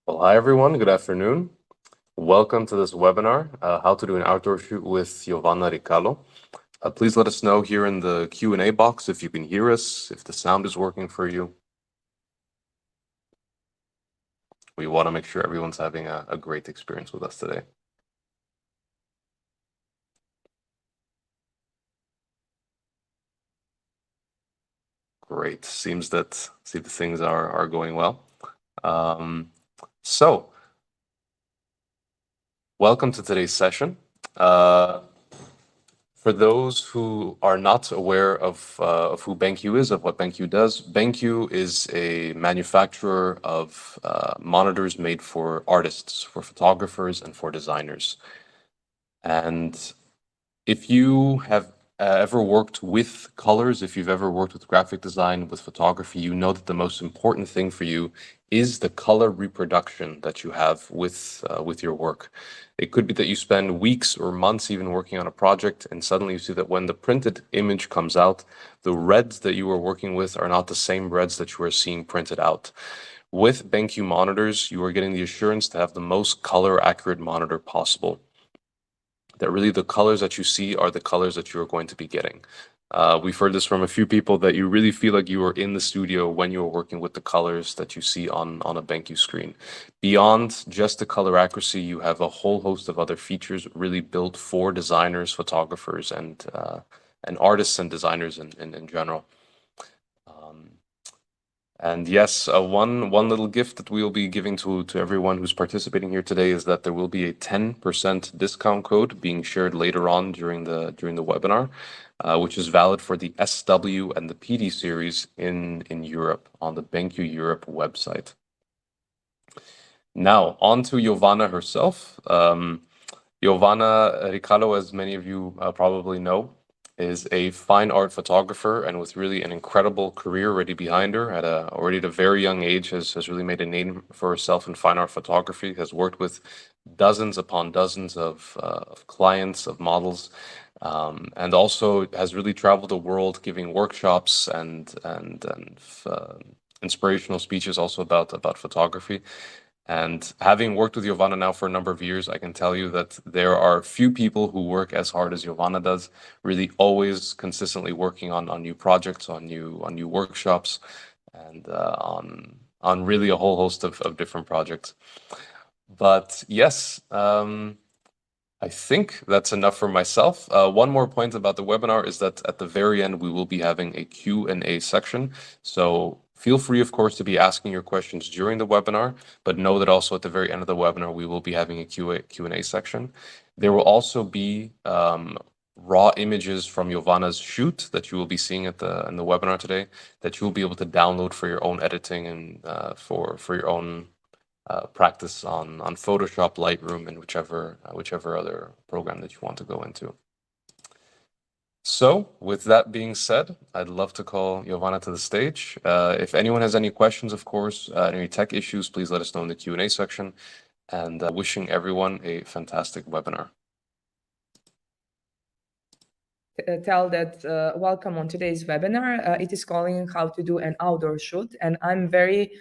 Well, hi everyone, good afternoon. Welcome to this webinar, How to Do an Outdoor Shoot with Jovana Rikalo. Please let us know here in the Q&A box if you can hear us, if the sound is working for you. We want to make sure everyone's having a great experience with us today. Great, seems that things are going well. So, welcome to today's session. For those who are not aware of who BenQ is, of what BenQ does, BenQ is a manufacturer of monitors made for artists, for photographers, and for designers. And if you have ever worked with colors, if you've ever worked with graphic design, with photography, you know that the most important thing for you is the color reproduction that you have with your work. It could be that you spend weeks or months even working on a project, and suddenly you see that when the printed image comes out, the reds that you were working with are not the same reds that you are seeing printed out. With BenQ monitors, you are getting the assurance to have the most color accurate monitor possible. That really the colors that you see are the colors that you're going to be getting. We've heard this from a few people that you really feel like you are in the studio when you're working with the colors that you see on a BenQ screen. Beyond just the color accuracy, you have a whole host of other features really built for designers, photographers, and artists and designers in general. And yes, one little gift that we will be giving to everyone who's participating here today is that there will be a 10% discount code being shared later on during the webinar, which is valid for the SW and the PD series in Europe on the BenQ Europe website. Now on to Jovana herself. Jovana Rikalo, as many of you probably know, is a fine art photographer and with really an incredible career already behind her already at a very young age has really made a name for herself in fine art photography, has worked with dozens upon dozens of clients, of models, and also has really traveled the world giving workshops and inspirational speeches also about photography. And having worked with Jovana now for a number of years, I can tell you that there are few people who work as hard as Jovana does, really always consistently working on new projects, on new workshops, and on really a whole host of different projects. But yes, I think that's enough for myself. One more point about the webinar is that at the very end, we will be having a Q&A section. So feel free, of course, to be asking your questions during the webinar, but know that also at the very end of the webinar, we will be having a Q&A section. There will also be raw images from Jovana's shoot that you will be seeing in the webinar today that you will be able to download for your own editing and for your own practice on Photoshop, Lightroom, and whichever other program that you want to go into. So with that being said, I'd love to call Jovana to the stage. If anyone has any questions, of course, any tech issues, please let us know in the Q&A section. And wishing everyone a fantastic webinar. Tell that welcome on today's webinar. It is calling how to do an outdoor shoot, and I'm very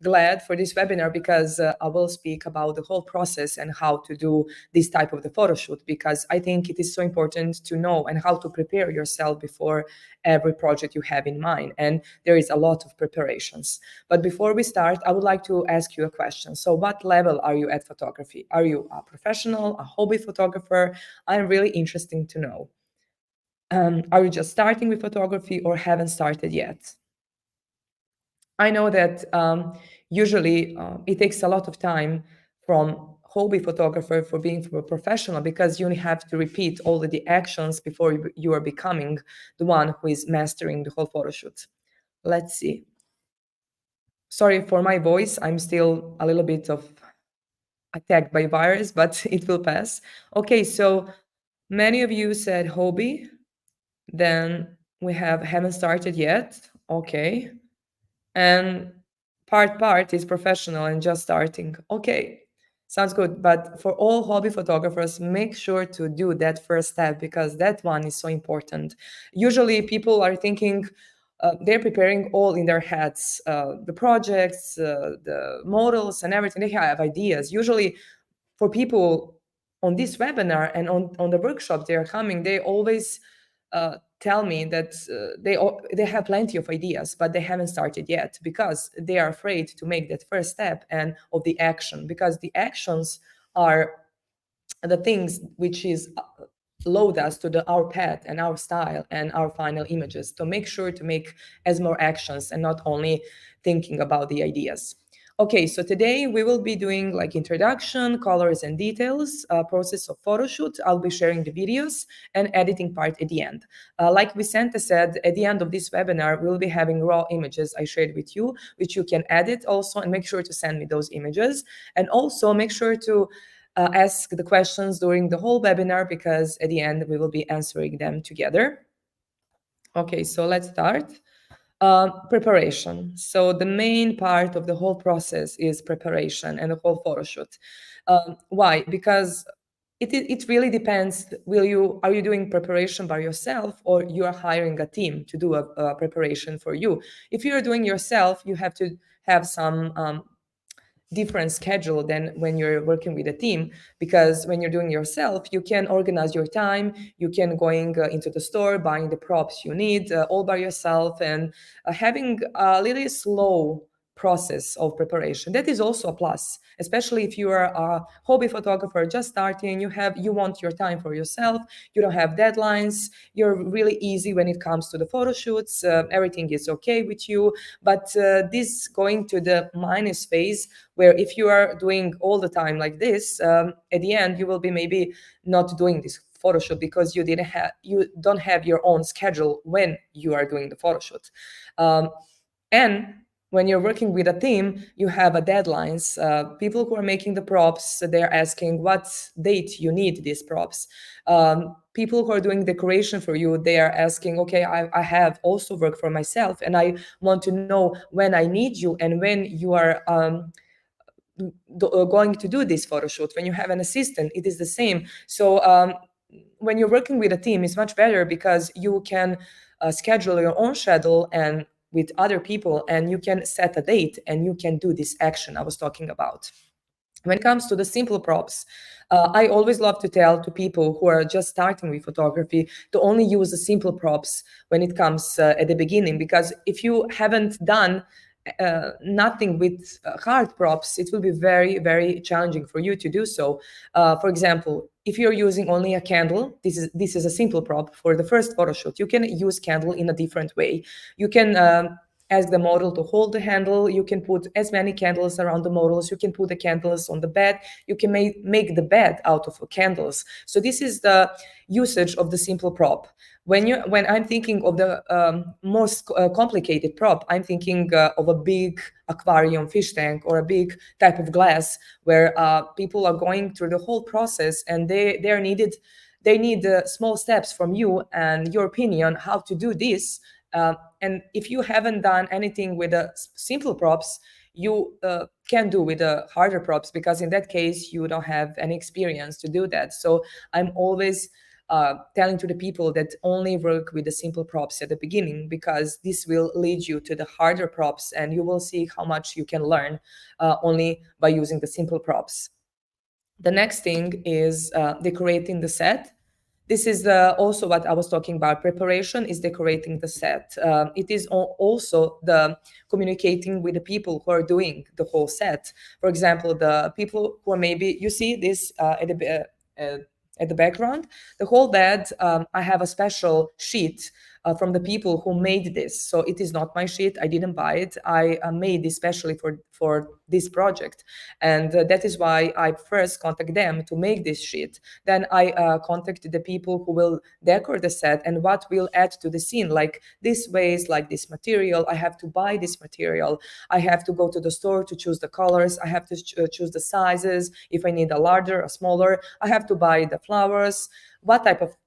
glad for this webinar because I will speak about the whole process and how to do this type of the photo shoot, because I think it is so important to know and how to prepare yourself before every project you have in mind, and there is a lot of preparations. But before we start, I would like to ask you a question. So what level are you at photography? Are you a professional, a hobby photographer? I'm really interested to know. Are you just starting with photography or haven't started yet? I know that usually it takes a lot of time from hobby photographer for being a professional, because you only have to repeat all of the actions before you are becoming the one who is mastering the whole photo shoot. Let's see. Sorry for my voice. I'm still a little bit of attacked by virus, but it will pass. Okay, so many of you said hobby. Then we haven't started yet. Okay. And part is professional and just starting. Okay, sounds good. But for all hobby photographers, make sure to do that first step, because that one is so important. Usually people are thinking, they're preparing all in their heads, the projects, the models and everything. They have ideas. Usually for people on this webinar and on the workshop they are coming, they always tell me that they have plenty of ideas, but they haven't started yet because they are afraid to make that first step and of the action, because the actions are the things which is load us to our path and our style and our final images, to make sure to make as more actions and not only thinking about the ideas. Okay, so today we will be doing like introduction, colors and details, process of photoshoot. I'll be sharing the videos and editing part at the end. Like Vicente said, at the end of this webinar, we'll be having raw images I shared with you, which you can edit also, and make sure to send me those images. And also make sure to ask the questions during the whole webinar, because at the end we will be answering them together. Okay, so let's start. Preparation. So the main part of the whole process is preparation and the whole photo shoot. Why? Because it really depends. Are you doing preparation by yourself, or you are hiring a team to do a preparation for you? If you're doing yourself, you have to have some different schedule than when you're working with a team, because when you're doing yourself, you can organize your time, you can going into the store, buying the props you need all by yourself, and having a little slow process of preparation. That is also a plus, especially if you are a hobby photographer just starting. You want your time for yourself, you don't have deadlines, you're really easy when it comes to the photo shoots, everything is okay with you. But this going to the minus phase, where if you are doing all the time like this, at the end you will be maybe not doing this photo shoot because you don't have your own schedule when you are doing the photo shoot. And when you're working with a team, you have a deadlines. People who are making the props, they're asking what date you need these props. People who are doing decoration for you, they are asking, okay, I have also work for myself, and I want to know when I need you and when you are going to do this photo shoot. When you have an assistant, it is the same. So when you're working with a team, it's much better because you can schedule your own schedule and with other people, and you can set a date and you can do this action I was talking about. When it comes to the simple props, I always love to tell to people who are just starting with photography to only use the simple props when it comes at the beginning, because if you haven't done nothing with hard props, it will be very, very challenging for you to do so. For example, if you're using only a candle, this is a simple prop for the first photo shoot. You can use candle in a different way. You can ask the model to hold the handle. You can put as many candles around the models. You can put the candles on the bed. You can make the bed out of candles. So this is the usage of the simple prop. When I'm thinking of the most complicated prop, I'm thinking of a big aquarium fish tank or a big type of glass where people are going through the whole process, and they need small steps from you and your opinion how to do this. And if you haven't done anything with the simple props, you can do with the harder props, because in that case you don't have any experience to do that. So I'm always telling to the people that only work with the simple props at the beginning, because this will lead you to the harder props, and you will see how much you can learn only by using the simple props. The next thing is decorating the set. This is also what I was talking about. Preparation is decorating the set. It is also the communicating with the people who are doing the whole set. For example, the people who are maybe, you see this at the background, the whole bed, I have a special sheet from the people who made this. So it is not my sheet. I didn't buy it. I made this especially for this project. And that is why I first contact them to make this sheet. Then I contact the people who will decorate the set and what will add to the scene, like this vase, like this material. I have to buy this material. I have to go to the store to choose the colors. I have to choose the sizes. If I need a larger, a smaller, I have to buy the flowers. What type of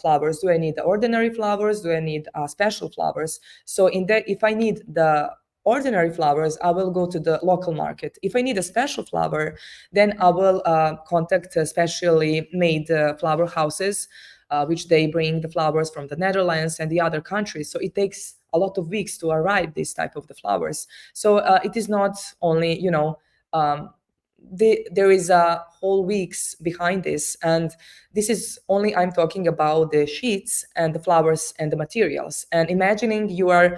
flowers? Do I need the ordinary flowers? Do I need special flowers? So if I need the ordinary flowers, I will go to the local market. If I need a special flower, then I will contact specially made flower houses. which they bring the flowers from the Netherlands and the other countries. So it takes a lot of weeks to arrive this type of the flowers. So it is not only, there is a whole weeks behind this, and this is only I'm talking about the sheets and the flowers and the materials. And imagining you are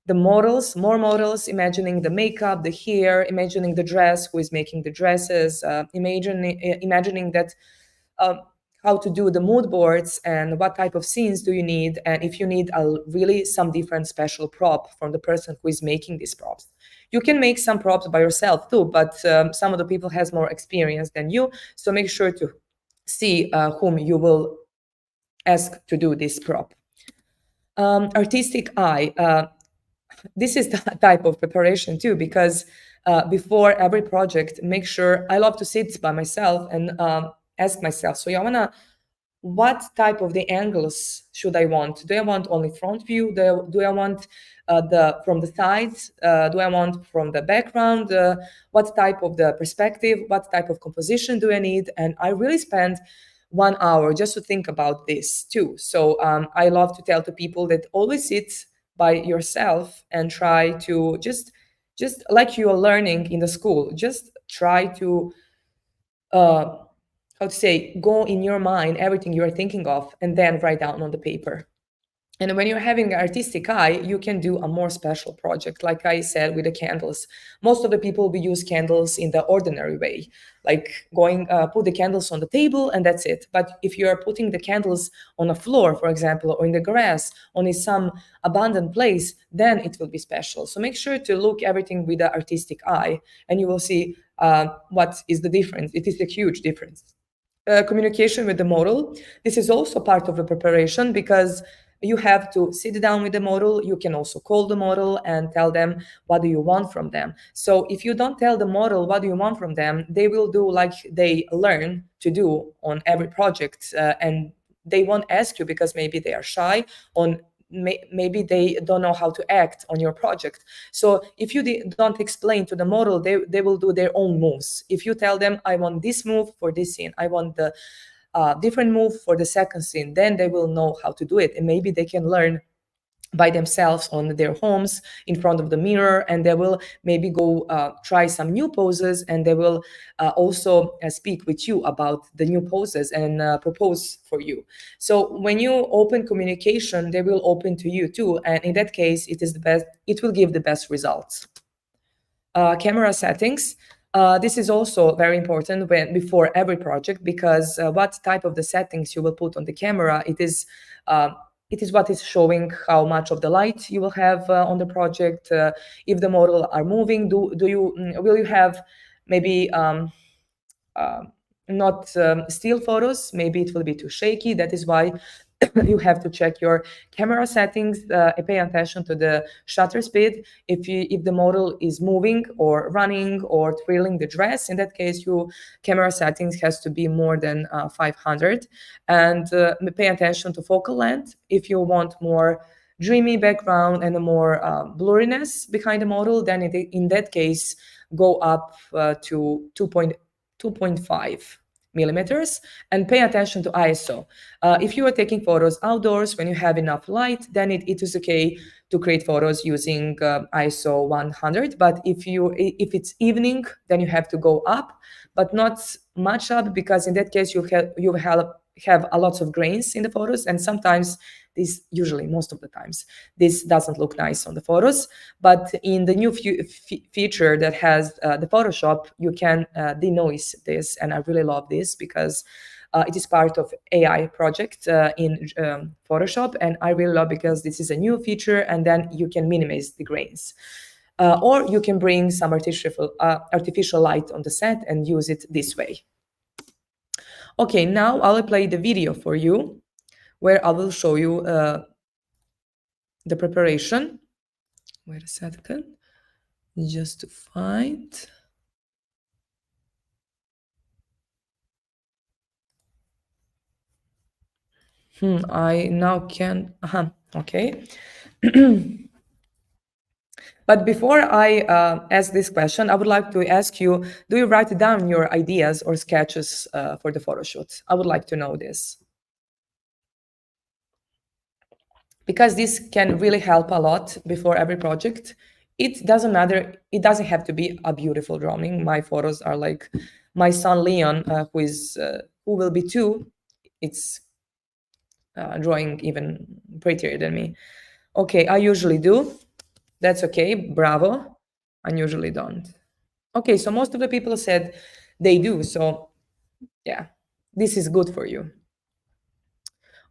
the models, more models, imagining the makeup, the hair, imagining the dress, who is making the dresses, imagining that uh, how to do the mood boards and what type of scenes do you need, and if you need really some different special prop from the person who is making these props. You can make some props by yourself too, but some of the people has more experience than you, so make sure to see whom you will ask to do this prop. Artistic eye. This is the type of preparation too, because before every project, make sure I love to sit by myself and ask myself, so Jovana, what type of the angles should I want? Do I want only front view? Do I want the from the sides? Do I want from the background? What type of the perspective? What type of composition do I need? And I really spend 1 hour just to think about this too. So I love to tell to people that always sit by yourself and try to just like you are learning in the school, just try to how to say, go in your mind everything you are thinking of and then write down on the paper. And when you're having an artistic eye, you can do a more special project. Like I said, with the candles, most of the people, we use candles in the ordinary way, like going, put the candles on the table and that's it. But if you are putting the candles on a floor, for example, or in the grass, on in some abandoned place, then it will be special. So make sure to look everything with the artistic eye, and you will see what is the difference. It is a huge difference. Communication with the model. This is also part of the preparation, because you have to sit down with the model. You can also call the model and tell them what do you want from them. So if you don't tell the model what do you want from them, they will do like they learn to do on every project, and they won't ask you because maybe they are shy, on maybe they don't know how to act on your project. So if you don't explain to the model, they will do their own moves. If you tell them, I want this move for this scene, I want the different move for the second scene, then they will know how to do it, and maybe they can learn by themselves on their homes in front of the mirror, and they will maybe go try some new poses, and they will also speak with you about the new poses and propose for you. So when you open communication, they will open to you too, and in that case it is the best, it will give the best results. Camera settings. This is also very important before every project, because what type of the settings you will put on the camera, it is what is showing how much of the light you will have on the project. If the model are moving, will you have maybe not still photos? Maybe it will be too shaky. That is why you have to check your camera settings, pay attention to the shutter speed. If the model is moving or running or twirling the dress, in that case your camera settings has to be more than 500. And pay attention to focal length. If you want more dreamy background and a more blurriness behind the model, then in that case go up to 2.5 millimeters, and pay attention to ISO. If you are taking photos outdoors when you have enough light, then it is okay to create photos using ISO 100. But if it's evening, then you have to go up, but not much up, because in that case you have a lot of grains in the photos, and sometimes usually most of the times this doesn't look nice on the photos. But in the new feature that has the Photoshop, you can denoise this, and I really love this because it is part of AI project in Photoshop, and I really love because this is a new feature, and then you can minimize the grains. Or you can bring some artificial light on the set and use it this way. Okay, now I'll play the video for you where I will show you the preparation. Wait a second, just to find. I now can, okay. But before I ask this question, I would like to ask you, do you write down your ideas or sketches for the photo shoot? I would like to know this. because this can really help a lot before every project. It doesn't matter, it doesn't have to be a beautiful drawing. My photos are like my son Leon, who will be 2. It's drawing even prettier than me. Okay, I usually do. That's okay, bravo. I usually don't. Okay, so most of the people said they do, so yeah, this is good for you.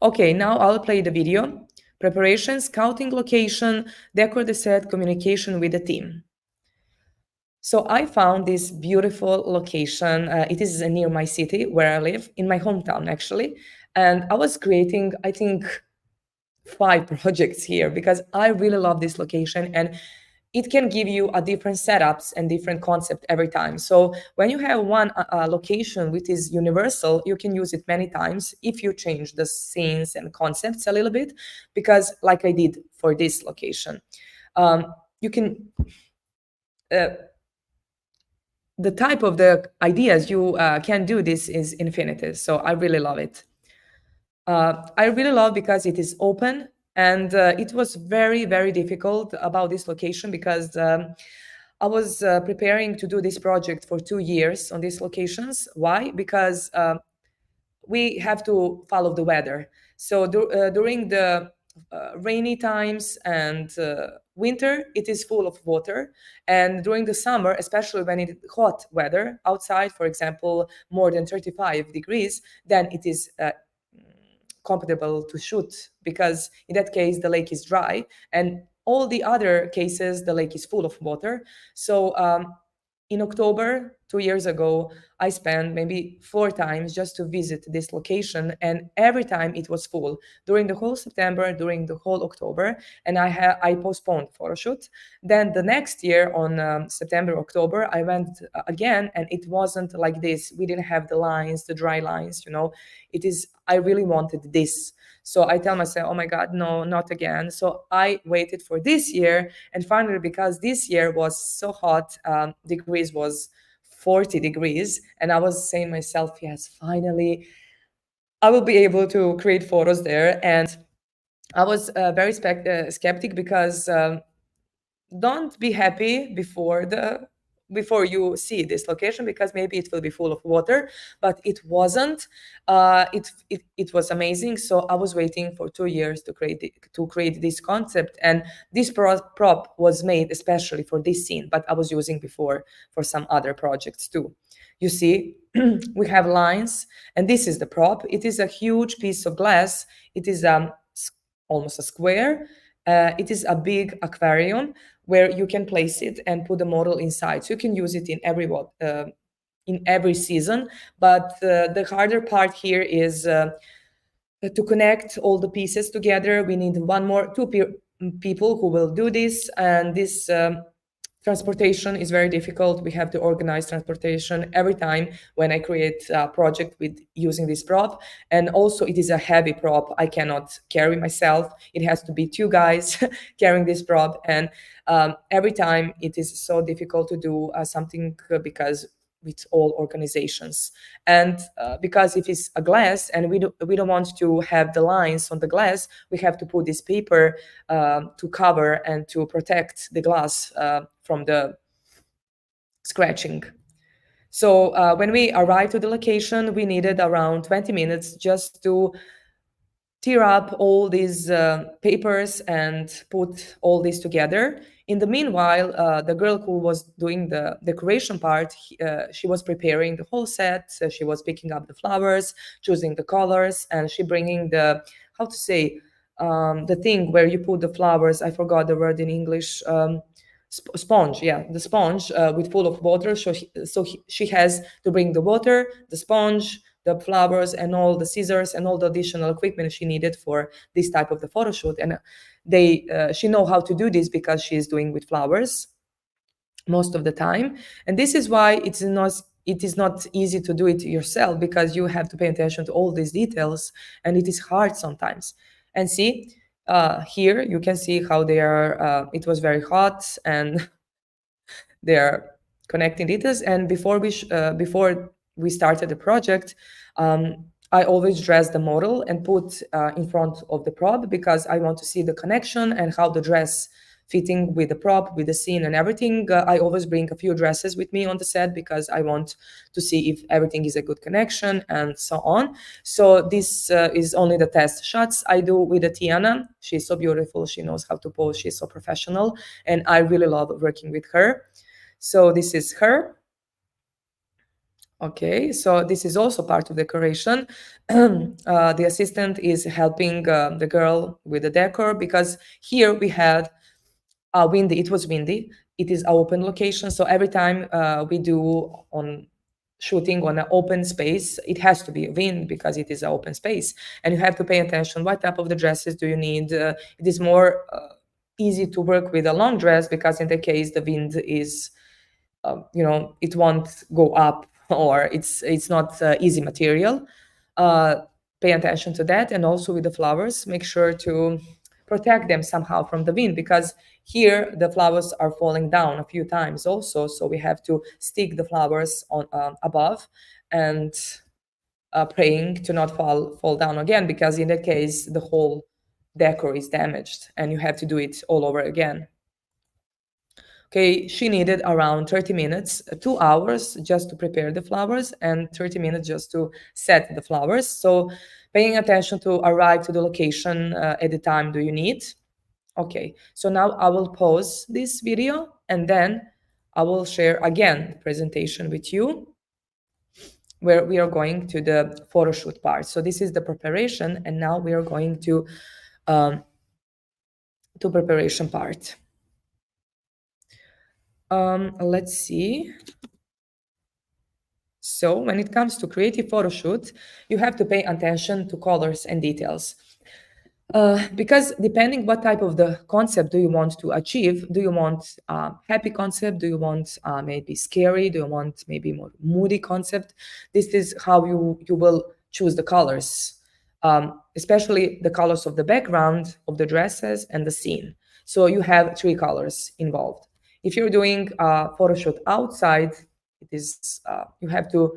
Okay, now I'll play the video. Preparation, scouting location, decor the set, communication with the team. So I found this beautiful location. It is near my city where I live, in my hometown actually. And I was creating, I think, 5 projects here because I really love this location, and it can give you a different setups and different concept every time. So when you have one location which is universal, you can use it many times if you change the scenes and concepts a little bit, because like I did for this location, you can the type of the ideas you can do this is infinite. So I really love it. I really love because it is open, and it was very, very difficult about this location because I was preparing to do this project for 2 years on these locations. Why? Because we have to follow the weather. So during the rainy times and winter, it is full of water. And during the summer, especially when it's hot weather outside, for example, more than 35 degrees, then it is compatible to shoot, because in that case the lake is dry, and all the other cases the lake is full of water. So in October 2 years ago, I spent maybe 4 times just to visit this location, and every time it was full during the whole September, during the whole October, and I postponed photo shoot. Then the next year on September, October, I went again, and it wasn't like this. We didn't have the lines, the dry lines, It is, I really wanted this. So I tell myself, oh my God, no, not again. So I waited for this year, and finally, because this year was so hot, degrees was 40 degrees, and I was saying myself, yes, finally, I will be able to create photos there. And I was very skeptic because don't be happy before you see this location, because maybe it will be full of water, but it wasn't. It was amazing. So I was waiting for 2 years to create this concept, and this prop was made especially for this scene, but I was using before for some other projects too. You see, we have lines, and this is the prop. It is a huge piece of glass. It is almost a square. It is a big aquarium where you can place it and put the model inside. So you can use it in every season. But the harder part here is to connect all the pieces together. We need two people who will do this, and this transportation is very difficult. We have to organize transportation every time when I create a project with using this prop. And also it is a heavy prop. I cannot carry myself. It has to be 2 guys carrying this prop. And every time it is so difficult to do something because with all organizations. And because if it's a glass and we don't want to have the lines on the glass, we have to put this paper to cover and to protect the glass from the scratching. So when we arrived to the location, we needed around 20 minutes just to tear up all these papers and put all this together. In the meanwhile, the girl who was doing the decoration part, she was preparing the whole set. So she was picking up the flowers, choosing the colors, and she bringing the, how to say, the thing where you put the flowers. I forgot the word in English. Sponge, yeah, the sponge with full of water. So she has to bring the water, the sponge, the flowers, and all the scissors and all the additional equipment she needed for this type of the photo shoot. And she know how to do this because she is doing with flowers most of the time. And this is why it is not easy to do it yourself, because you have to pay attention to all these details, and it is hard sometimes. And see, here you can see how they are, it was very hot, and they are connecting details. And before we started the project, I always dress the model and put in front of the prop because I want to see the connection and how the dress fitting with the prop, with the scene and everything. I always bring a few dresses with me on the set because I want to see if everything is a good connection and so on. So this is only the test shots I do with the Tiana. She's so beautiful. She knows how to pose. She's so professional. And I really love working with her. So this is her. Okay, so this is also part of decoration. The assistant is helping the girl with the decor because here we had windy. It was windy. It is an open location, so every time we do on shooting on an open space, it has to be wind because it is an open space, and you have to pay attention. What type of the dresses do you need? It is more easy to work with a long dress because in the case the wind is it won't go up or it's not easy material. uh, Pay attention to that, and also with the flowers make sure to protect them somehow from the wind because here the flowers are falling down a few times also, so we have to stick the flowers on above and praying to not fall down again, because in that case the whole decor is damaged and you have to do it all over again. Okay, she needed around 30 minutes, 2 hours just to prepare the flowers and 30 minutes just to set the flowers. So paying attention to arrive to the location at the time do you need. Okay, so now I will pause this video and then I will share again the presentation with you where we are going to the photo shoot part. So this is the preparation and now we are going to preparation part. Let's see. So when it comes to creative photo shoot, you have to pay attention to colors and details. Because depending what type of the concept do you want to achieve, do you want happy concept, do you want maybe scary, do you want maybe more moody concept, this is how you will choose the colors, especially the colors of the background of the dresses and the scene. So you have three colors involved. If you're doing a photo shoot outside, it is you have to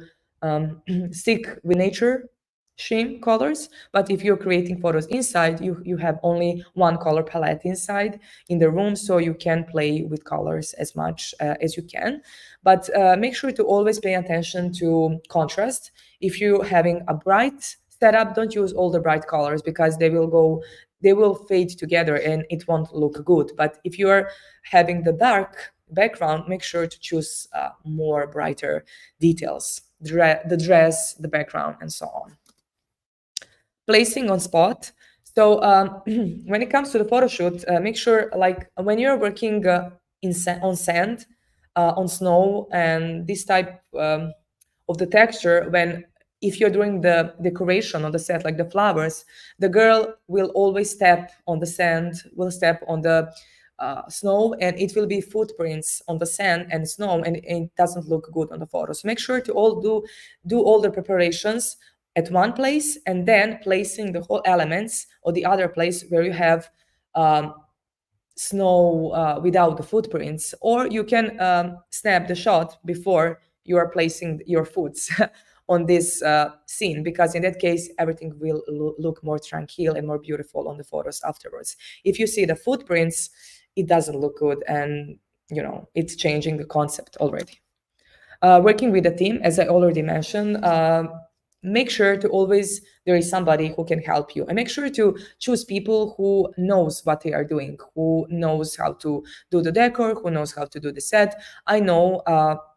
stick with nature sheen colors. But if you're creating photos inside, you have only one color palette inside in the room, so you can play with colors as much as you can. But make sure to always pay attention to contrast. If you're having a bright setup, don't use all the bright colors because they will fade together and it won't look good. But if you are having the dark background, make sure to choose more brighter details, the dress, the background, and so on. Placing on spot. So when it comes to the photo shoot, make sure like when you're working on sand, on snow, and this type of the texture, when if you're doing the decoration on the set, like the flowers, the girl will always step on the sand, will step on the snow, and it will be footprints on the sand and snow, and it doesn't look good on the photos. Make sure to all do all the preparations at one place and then placing the whole elements or the other place where you have snow without the footprints, or you can snap the shot before you are placing your foots on this scene, because in that case everything will look more tranquil and more beautiful on the photos afterwards. If you see the footprints, it doesn't look good, and it's changing the concept already. Working with a team, as I already mentioned, make sure to always there is somebody who can help you, and make sure to choose people who knows what they are doing, who knows how to do the decor, who knows how to do the set. I know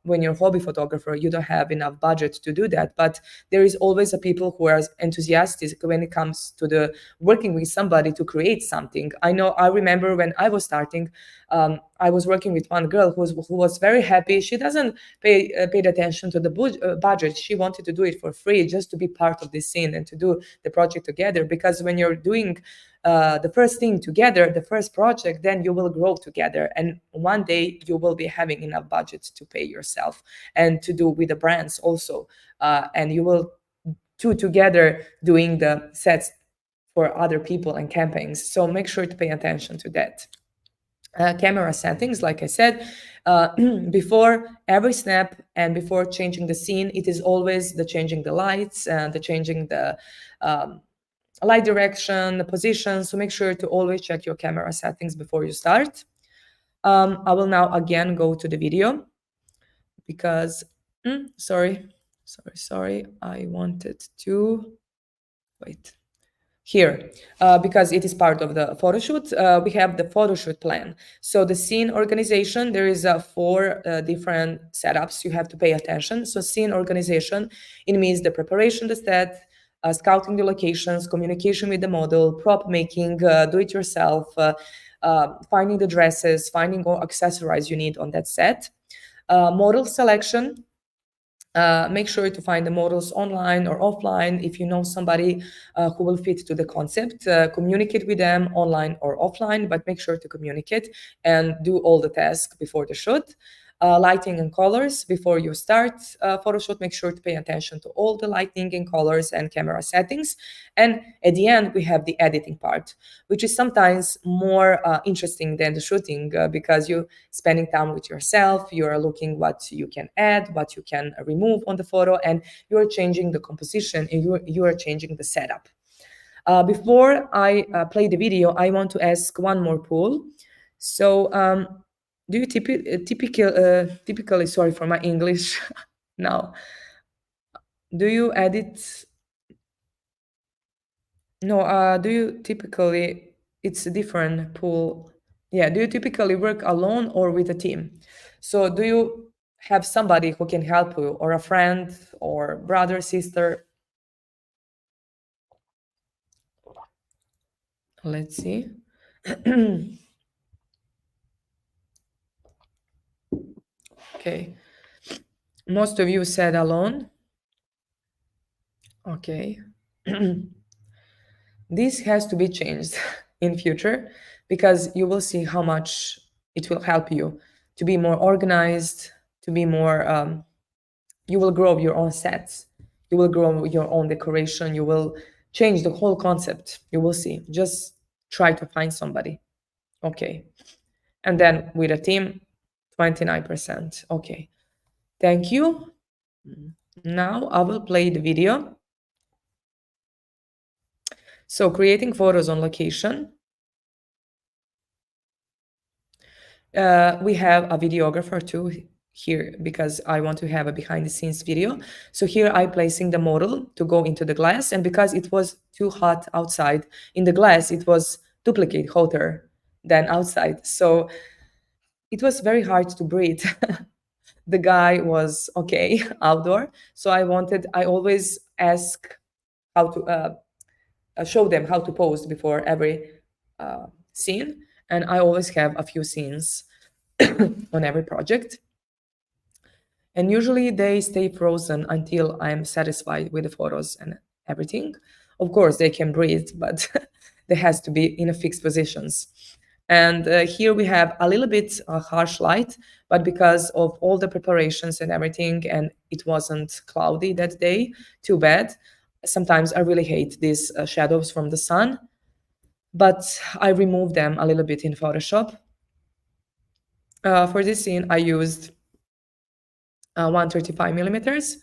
when you're a hobby photographer, you don't have enough budget to do that, but there is always a people who are enthusiastic when it comes to the working with somebody to create something. I remember when I was starting, I was working with one girl who was very happy. She doesn't paid attention to the budget. She wanted to do it for free just to be part of this scene and to do the project together, because when you're doing the first thing together, the first project, then you will grow together, and one day you will be having enough budget to pay yourself and to do with the brands also, and you will two together doing the sets for other people and campaigns. So make sure to pay attention to that. camera settings, like I said, before every snap and before changing the scene, it is always the changing the lights and the changing the light direction, the position. So make sure to always check your camera settings before you start. I will now again go to the video because, sorry, I wanted to, wait. Here, because it is part of the photo shoot, we have the photo shoot plan. So the scene organization, there is 4 different setups you have to pay attention. So scene organization, it means the preparation, the set, scouting the locations, communication with the model, prop making, do it yourself, finding the dresses, finding all accessories you need on that set. Model selection, make sure to find the models online or offline. If you know somebody who will fit to the concept, communicate with them online or offline, but make sure to communicate and do all the tasks before the shoot. Lighting and colors before you start photo shoot, make sure to pay attention to all the lighting and colors and camera settings. And at the end, we have the editing part, which is sometimes more interesting than the shooting because you're spending time with yourself, you're looking what you can add, what you can remove on the photo, and you're changing the composition and you are changing the setup. Before I play the video, I want to ask one more poll. So do you typically, sorry for my English now, do you edit, no, do you typically, it's a different pool. Yeah, do you typically work alone or with a team? So do you have somebody who can help you, or a friend or brother, sister? Let's see. Okay. Most of you said alone. Okay. This has to be changed in future because you will see how much it will help you to be more organized, to be more, you will grow your own sets, you will grow your own decoration, you will change the whole concept. You will see. Just try to find somebody. Okay. And then with a team, 29%. Okay. Thank you. Now I will play the video. So creating photos on location. We have a videographer too here because I want to have a behind the scenes video. So here I'm placing the model to go into the glass, and because it was too hot outside, in the glass it was duplicate hotter than outside. So it was very hard to breathe. The guy was okay outdoor. So I always ask how to show them how to pose before every scene. And I always have a few scenes on every project. And usually they stay frozen until I'm satisfied with the photos and everything. Of course, they can breathe, but they has to be in a fixed positions. And here we have a little bit harsh light, but because of all the preparations and everything, and it wasn't cloudy that day, too bad. Sometimes I really hate these shadows from the sun, but I removed them a little bit in Photoshop. For this scene, I used 135 millimeters.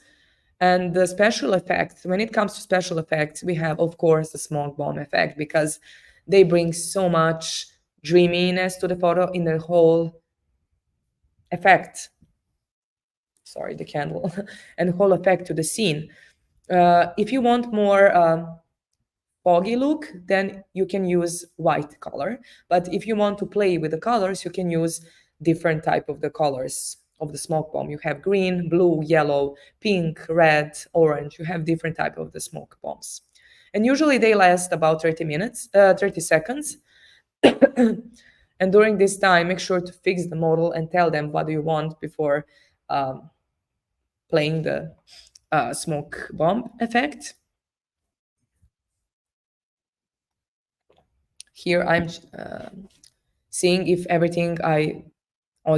And the special effects, when it comes to special effects, we have, of course, the smoke bomb effect because they bring so much dreaminess to the photo in the whole effect. Sorry, the candle. And the whole effect to the scene. If you want more foggy look, then you can use white color. But if you want to play with the colors, you can use different type of the colors of the smoke bomb. You have green, blue, yellow, pink, red, orange. You have different type of the smoke bombs. And usually they last about 30 seconds. And during this time, make sure to fix the model and tell them what do you want before playing the smoke bomb effect. Here I'm seeing if everything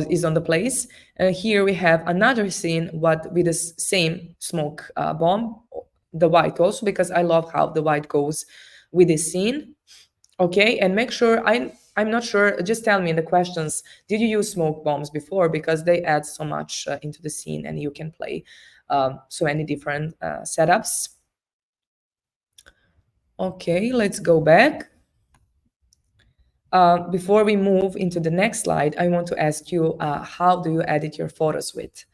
is on the place. Here we have another scene with the same smoke bomb, the white also, because I love how the white goes with this scene. Okay, and make sure I'm not sure. Just tell me in the questions, did you use smoke bombs before? Because they add so much into the scene and you can play so many different setups. Okay, let's go back. Before we move into the next slide, I want to ask you, how do you edit your photos with?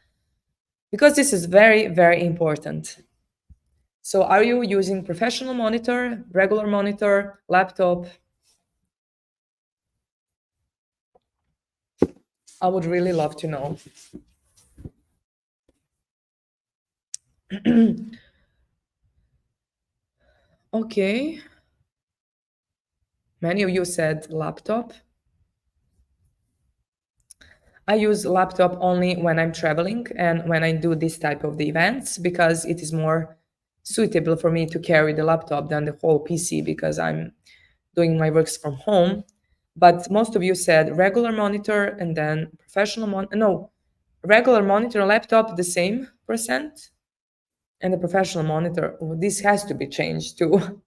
Because this is very, very important. So are you using professional monitor, regular monitor, laptop? I would really love to know. Okay. Many of you said laptop. I use laptop only when I'm traveling and when I do this type of the events because it is more suitable for me to carry the laptop than the whole PC because I'm doing my works from home. But most of you said regular monitor and then professional no, regular monitor laptop the same percent and the professional monitor. Oh, this has to be changed too.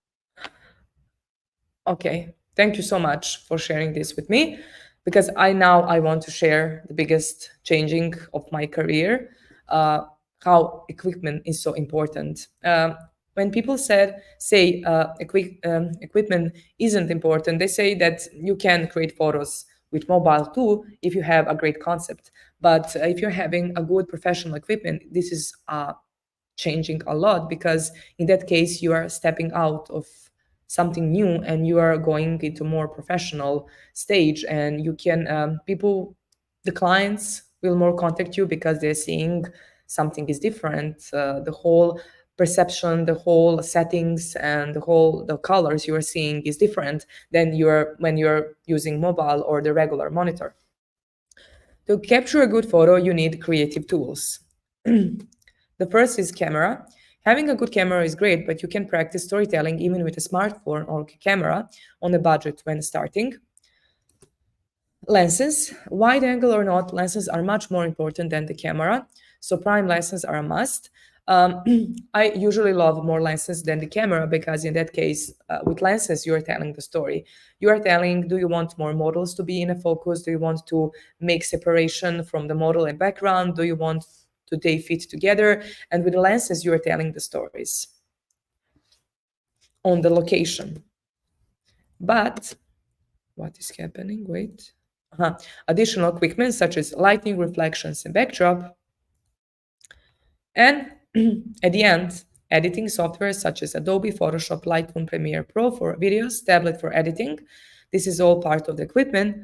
Okay, thank you so much for sharing this with me because I want to share the biggest changing of my career, how equipment is so important. When people say equipment isn't important, they say that you can create photos with mobile too if you have a great concept. But if you're having a good professional equipment, this is changing a lot because in that case you are stepping out of something new and you are going into more professional stage and you can people the clients will more contact you because they're seeing something is different, the whole perception, the whole settings and the colors you are seeing is different than you're when you're using mobile or the regular monitor. To capture a good photo you need creative tools. The first is camera. Having a good camera is great, but you can practice storytelling even with a smartphone or camera on a budget when starting. Lenses, wide angle or not, lenses are much more important than the camera. So prime lenses are a must. I usually love more lenses than the camera because in that case, with lenses, you are telling the story. You are telling, do you want more models to be in a focus? Do you want to make separation from the model and background? Do you want to they fit together? And with the lenses, you are telling the stories on the location. But what is happening? Wait. Additional equipment such as lighting, reflections, and backdrop. And at the end, editing software such as Adobe, Photoshop, Lightroom, Premiere Pro for videos, tablet for editing. This is all part of the equipment.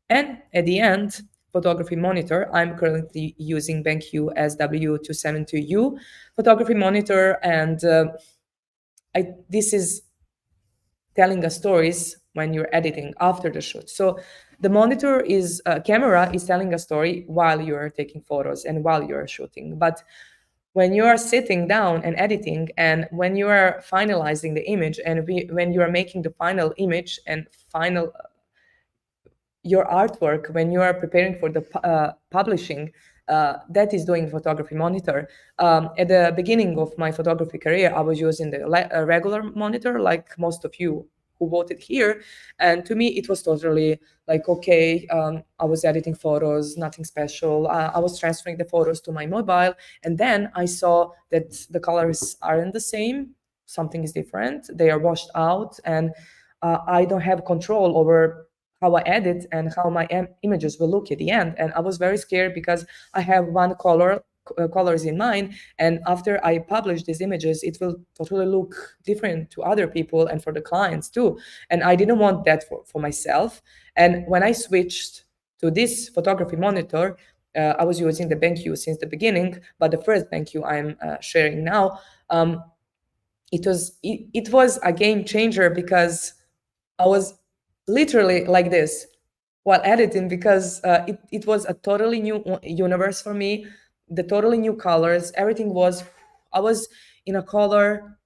And at the end, photography monitor. I'm currently using BenQ SW272U photography monitor, and this is telling us stories when you're editing after the shoot. So the monitor is camera is telling a story while you're taking photos and while you're shooting. But when you are sitting down and editing and when you are finalizing the image and when you are making the final image and final your artwork, when you are preparing for the publishing, that is doing photography monitor. At the beginning of my photography career, I was using the regular monitor, like most of you who voted here. And to me, it was totally like, okay, I was editing photos, nothing special. I was transferring the photos to my mobile. And then I saw that the colors aren't the same. Something is different. They are washed out. And I don't have control over how I edit and how my images will look at the end. And I was very scared because I have one colors in mind, and after I publish these images it will totally look different to other people and for the clients too, and I didn't want that for myself. And when I switched to this photography monitor, I was using the BenQ since the beginning, but the first BenQ I'm sharing now, it was a game changer because I was literally like this while editing because it was a totally new universe for me, the totally new colors, everything was, I was in a color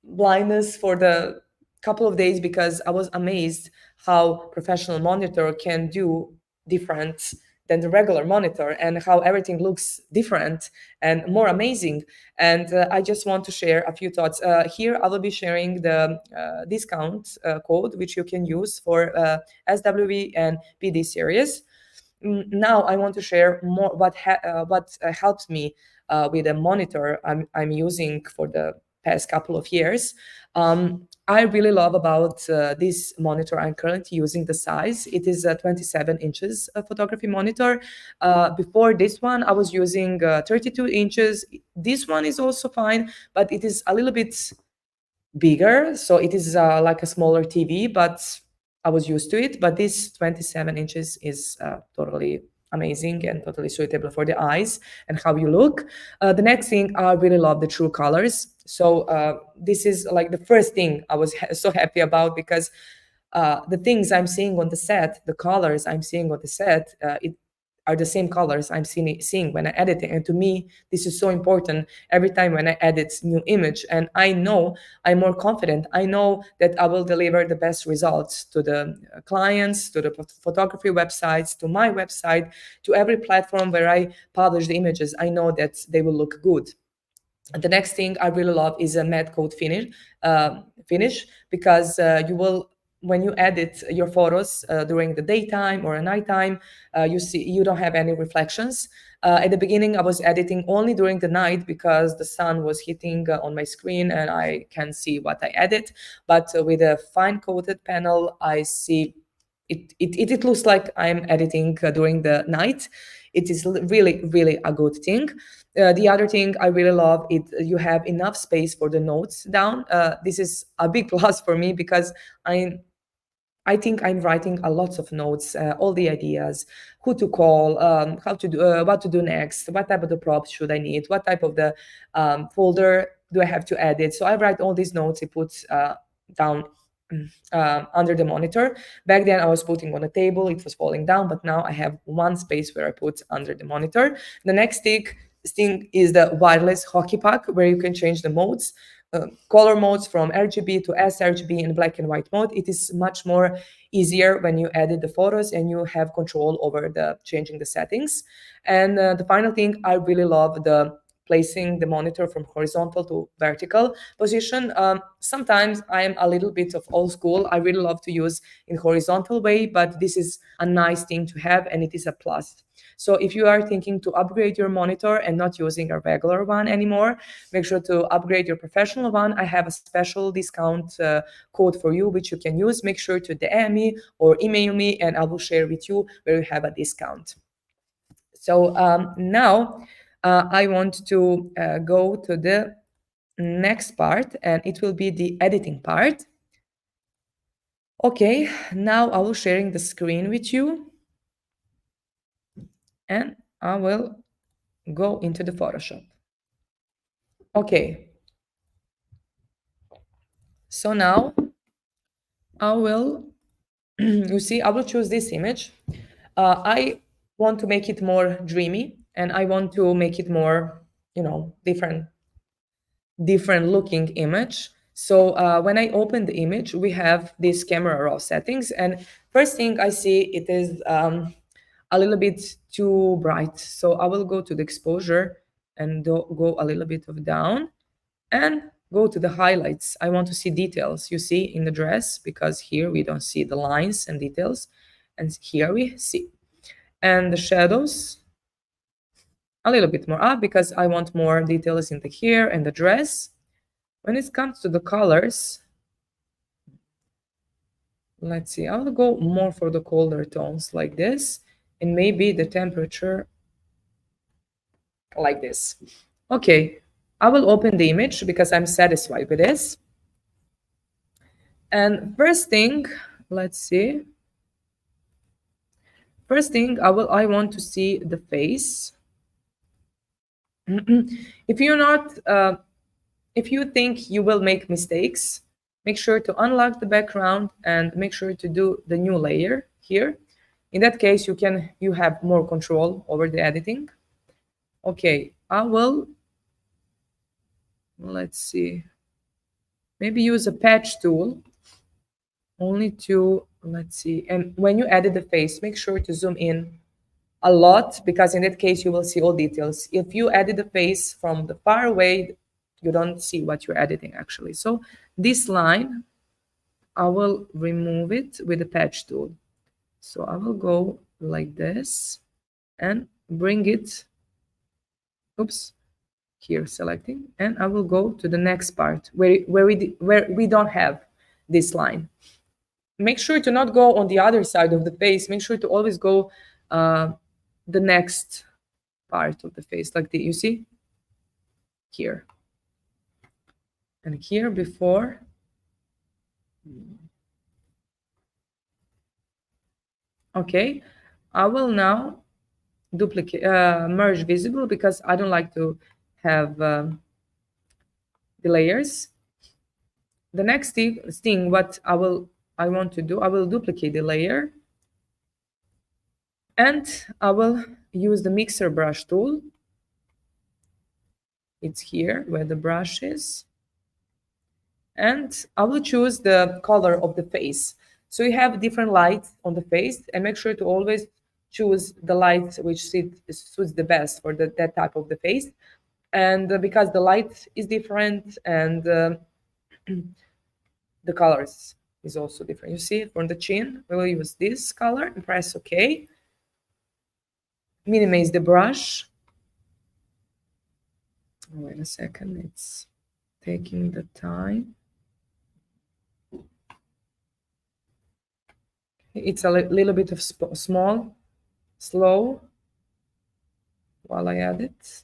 blindness for the couple of days because I was amazed how professional monitor can do different the regular monitor, and how everything looks different and more amazing. And I just want to share a few thoughts. Here I will be sharing the discount code which you can use for SWV and PD series. Now I want to share more what helps me with a monitor I'm using for the past couple of years. I really love about this monitor I'm currently using. The size, it is a 27 inches photography monitor. Before this one I was using 32 inches. This one is also fine, but it is a little bit bigger, so it is like a smaller TV, but I was used to it. But this 27 inches is totally amazing and totally suitable for the eyes and how you look. The next thing, I really love the true colors. So this is like the first thing I was so happy about, because the things I'm seeing on the set, the colors I'm seeing on the set, it are the same colors I'm seeing when I edit it. And to me, this is so important every time when I edit new image. And I know I'm more confident. I know that I will deliver the best results to the clients, to the photography websites, to my website, to every platform where I publish the images. I know that they will look good. The next thing I really love is a matte coat finish, because you will, when you edit your photos during the daytime or a nighttime, you don't have any reflections. At the beginning, I was editing only during the night because the sun was hitting on my screen and I can see what I edit. But with a fine coated panel, I see it looks like I'm editing during the night. It is really, really a good thing. The other thing I really love it, you have enough space for the notes down. This is a big plus for me, because I think I'm writing a lots of notes, all the ideas, who to call, how to do, what to do next, what type of the props should I need, what type of the folder do I have to edit. So I write all these notes, I put down under the monitor. Back then I was putting on a table, it was falling down, but now I have one space where I put under the monitor. The next thing is the wireless hockey puck, where you can change the modes. Color modes from RGB to sRGB and black and white mode. It is much more easier when you edit the photos and you have control over the changing the settings. And the final thing, I really love the placing the monitor from horizontal to vertical position. Sometimes I'm a little bit of old school. I really love to use in horizontal way, but this is a nice thing to have and it is a plus. So if you are thinking to upgrade your monitor and not using a regular one anymore, make sure to upgrade your professional one. I have a special discount code for you, which you can use. Make sure to DM me or email me, and I will share with you where you have a discount. So now I want to go to the next part, and it will be the editing part. Okay, now I will sharing the screen with you, and I will go into the Photoshop. Okay, so now I will, you see, I will choose this image. I want to make it more dreamy, and I want to make it more, different looking image. So when I open the image, we have this camera raw settings, and first thing I see, it is a little bit too bright. So I will go to the exposure and go a little bit of down and go to the highlights. I want to see details, you see, in the dress, because here we don't see the lines and details, and here we see. And the shadows, a little bit more up, because I want more details in the hair and the dress. When it comes to the colors, let's see, I'll go more for the colder tones like this, and maybe the temperature like this. Okay, I will open the image because I'm satisfied with this. And first thing, let's see. First thing, I want to see the face. If you're not, if you think you will make mistakes, make sure to unlock the background and make sure to do the new layer here. In that case, you have more control over the editing. Okay, I will, let's see, maybe use a patch tool only to, let's see, and when you edit the face, make sure to zoom in a lot, because in that case you will see all details. If you edit the face from the far away, you don't see what you're editing actually. So this line, I will remove it with the patch tool. So I will go like this and bring it, oops, here selecting, and I will go to the next part where we don't have this line. Make sure to not go on the other side of the face. Make sure to always go the next part of the face, like you see here and here before. Okay, I will now duplicate, merge visible, because I don't like to have the layers. The next thing what I want to do, I will duplicate the layer, and I will use the mixer brush tool. It's here where the brush is, and I will choose the color of the face. So you have different lights on the face, and make sure to always choose the light which suits the best for that type of the face. And because the light is different, and the colors is also different. You see, from the chin, we will use this color and press OK. Minimize the brush. Wait a second, it's taking the time. It's a little bit of slow while I add it.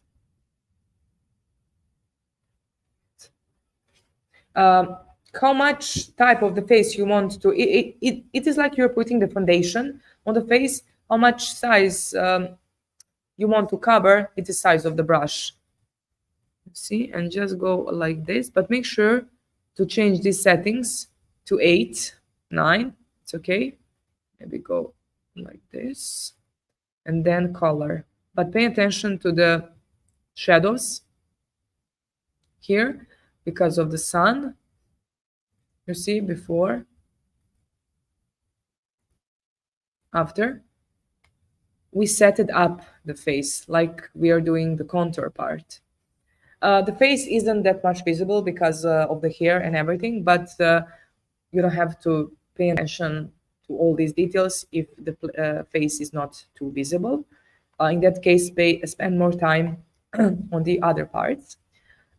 How much type of the face you want to, it is like you're putting the foundation on the face. How much size you want to cover, it is size of the brush. See, and just go like this, but make sure to change these settings to 8, 9. It's okay. Maybe go like this, and then color, but pay attention to the shadows here because of the sun. You see, before, after. We set it up the face like we are doing the contour part. The face isn't that much visible because of the hair and everything, but you don't have to pay attention to all these details if the face is not too visible. In that case, spend more time on the other parts.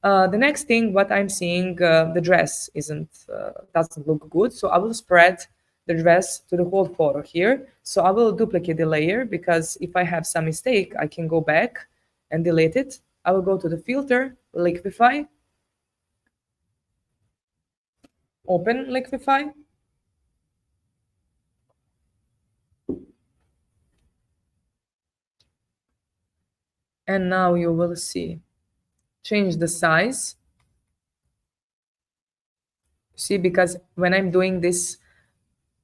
The next thing, what I'm seeing, the dress doesn't look good, so I will spread the dress to the whole photo here. So I will duplicate the layer, because if I have some mistake, I can go back and delete it. I will go to the filter, liquify, open liquify, and now you will see, change the size. See, because when I'm doing this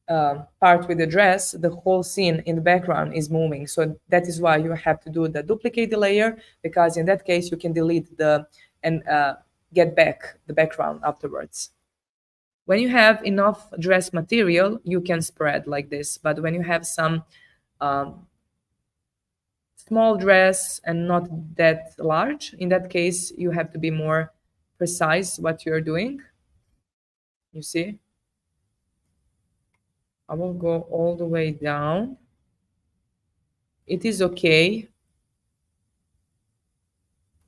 part with the dress, the whole scene in the background is moving. So that is why you have to do the duplicate the layer, because in that case you can delete and get back the background afterwards. When you have enough dress material, you can spread like this. But when you have some small dress and not that large, in that case, you have to be more precise what you're doing. You see? I will go all the way down. It is okay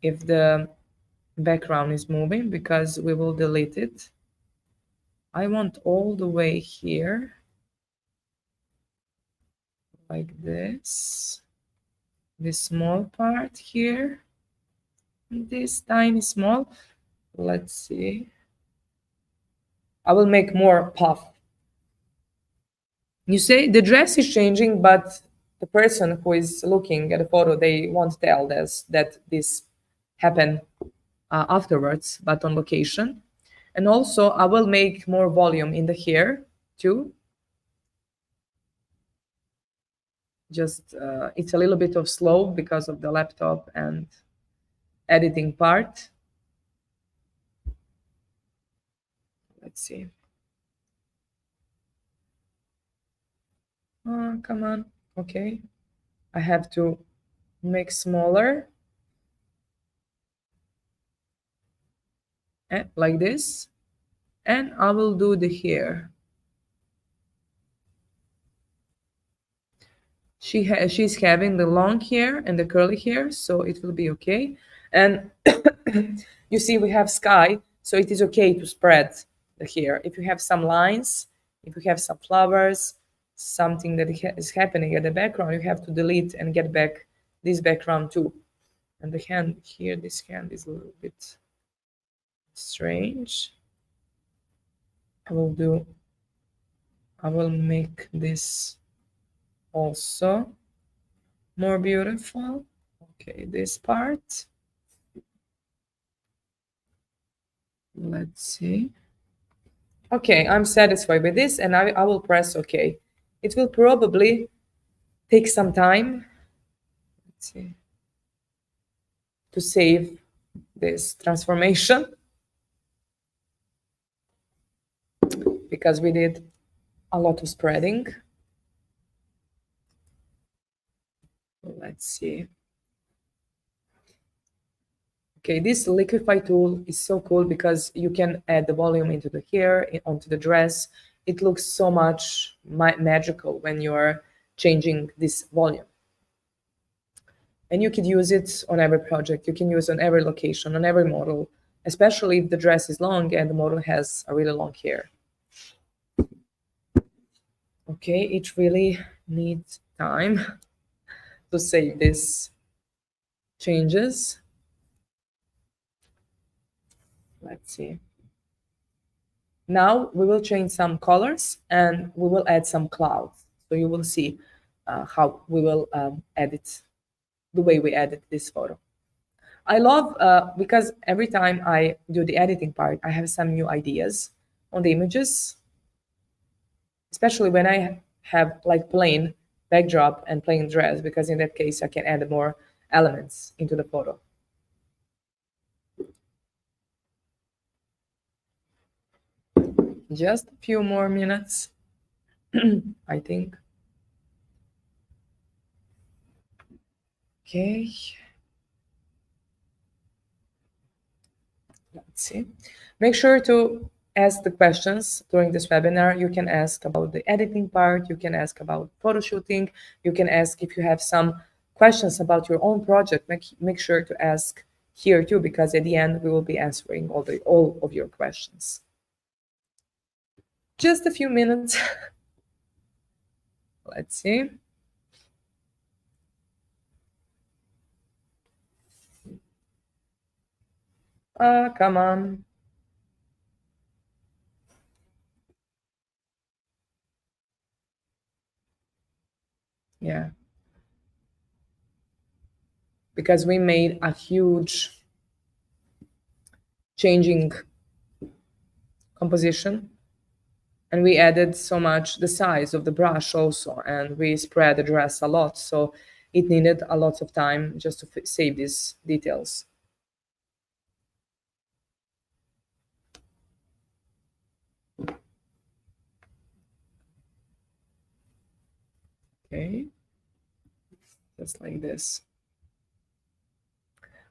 if the background is moving, because we will delete it. I want all the way here, like this small part here, this tiny small. Let's see. I will make more puff. You say the dress is changing, but the person who is looking at the photo, they won't tell us that this happened afterwards, but on location. And also, I will make more volume in the hair too. Just it's a little bit of slow because of the laptop and editing part. Let's see. Oh, come on. Okay. I have to make smaller, like this, and I will do the hair. She's having the long hair and the curly hair, so it will be okay. And you see we have sky, so it is okay to spread the hair. If you have some lines, if you have some flowers, something that is happening at the background, you have to delete and get back this background too. And the hand here, this hand is a little bit strange. I will make this also more beautiful. Okay, this part. Let's see. Okay, I'm satisfied with this, and I will press OK. It will probably take some time. Let's see. To save this transformation, because we did a lot of spreading. Let's see. Okay, this liquify tool is so cool because you can add the volume into the hair, onto the dress. It looks so much magical when you're changing this volume. And you could use it on every project. You can use it on every location, on every model, especially if the dress is long and the model has a really long hair. Okay, it really needs time to save these changes. Let's see. Now we will change some colors and we will add some clouds. So you will see how we will edit the way we edit this photo. I love, because every time I do the editing part, I have some new ideas on the images, especially when I have like plain backdrop and plain dress, because in that case I can add more elements into the photo. Just a few more minutes, I think. Okay. Let's see. Make sure to ask the questions during this webinar. You can ask about the editing part. You can ask about photo shooting. You can ask if you have some questions about your own project. Make sure to ask here too, because at the end we will be answering all of your questions. Just a few minutes. Let's see. Come on. Yeah. Because we made a huge changing composition, and we added so much the size of the brush also, and we spread the dress a lot, so it needed a lot of time just to save these details. Okay, just like this.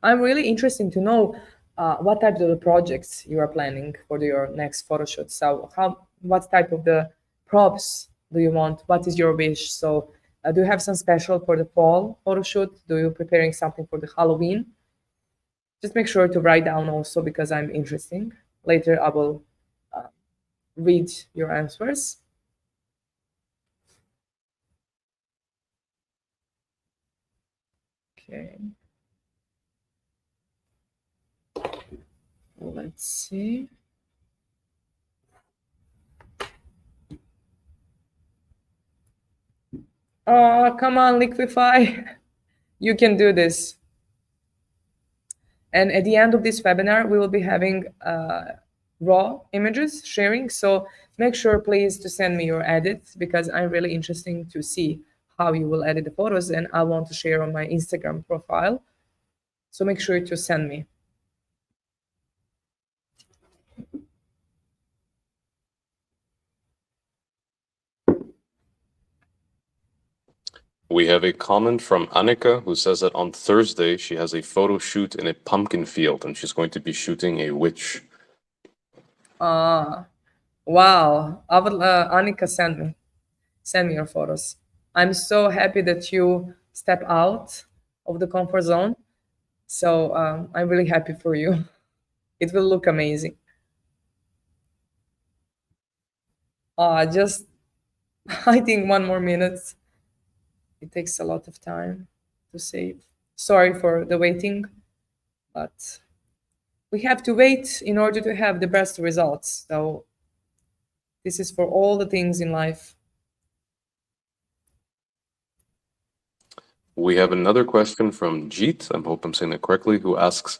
I'm really interested to know what type of the projects you are planning for your next photo shoot. So what type of the props do you want? What is your wish? So do you have some special for the fall photo shoot? Do you preparing something for the Halloween? Just make sure to write down also, because I'm interested. Later I will read your answers. Okay. Let's see. Oh, come on, Liquify. You can do this. And at the end of this webinar, we will be having raw images sharing. So make sure, please, to send me your edits, because I'm really interested to see how you will edit the photos, and I want to share on my Instagram profile. So make sure to send me. We have a comment from Annika who says that on Thursday she has a photo shoot in a pumpkin field and she's going to be shooting a witch. Wow. I will, Annika, send me your photos. I'm so happy that you step out of the comfort zone. So I'm really happy for you. It will look amazing. Just, I think 1 more minute. It takes a lot of time to save. Sorry for the waiting, but we have to wait in order to have the best results. So this is for all the things in life. We have another question from Jeet, I hope I'm saying that correctly, who asks,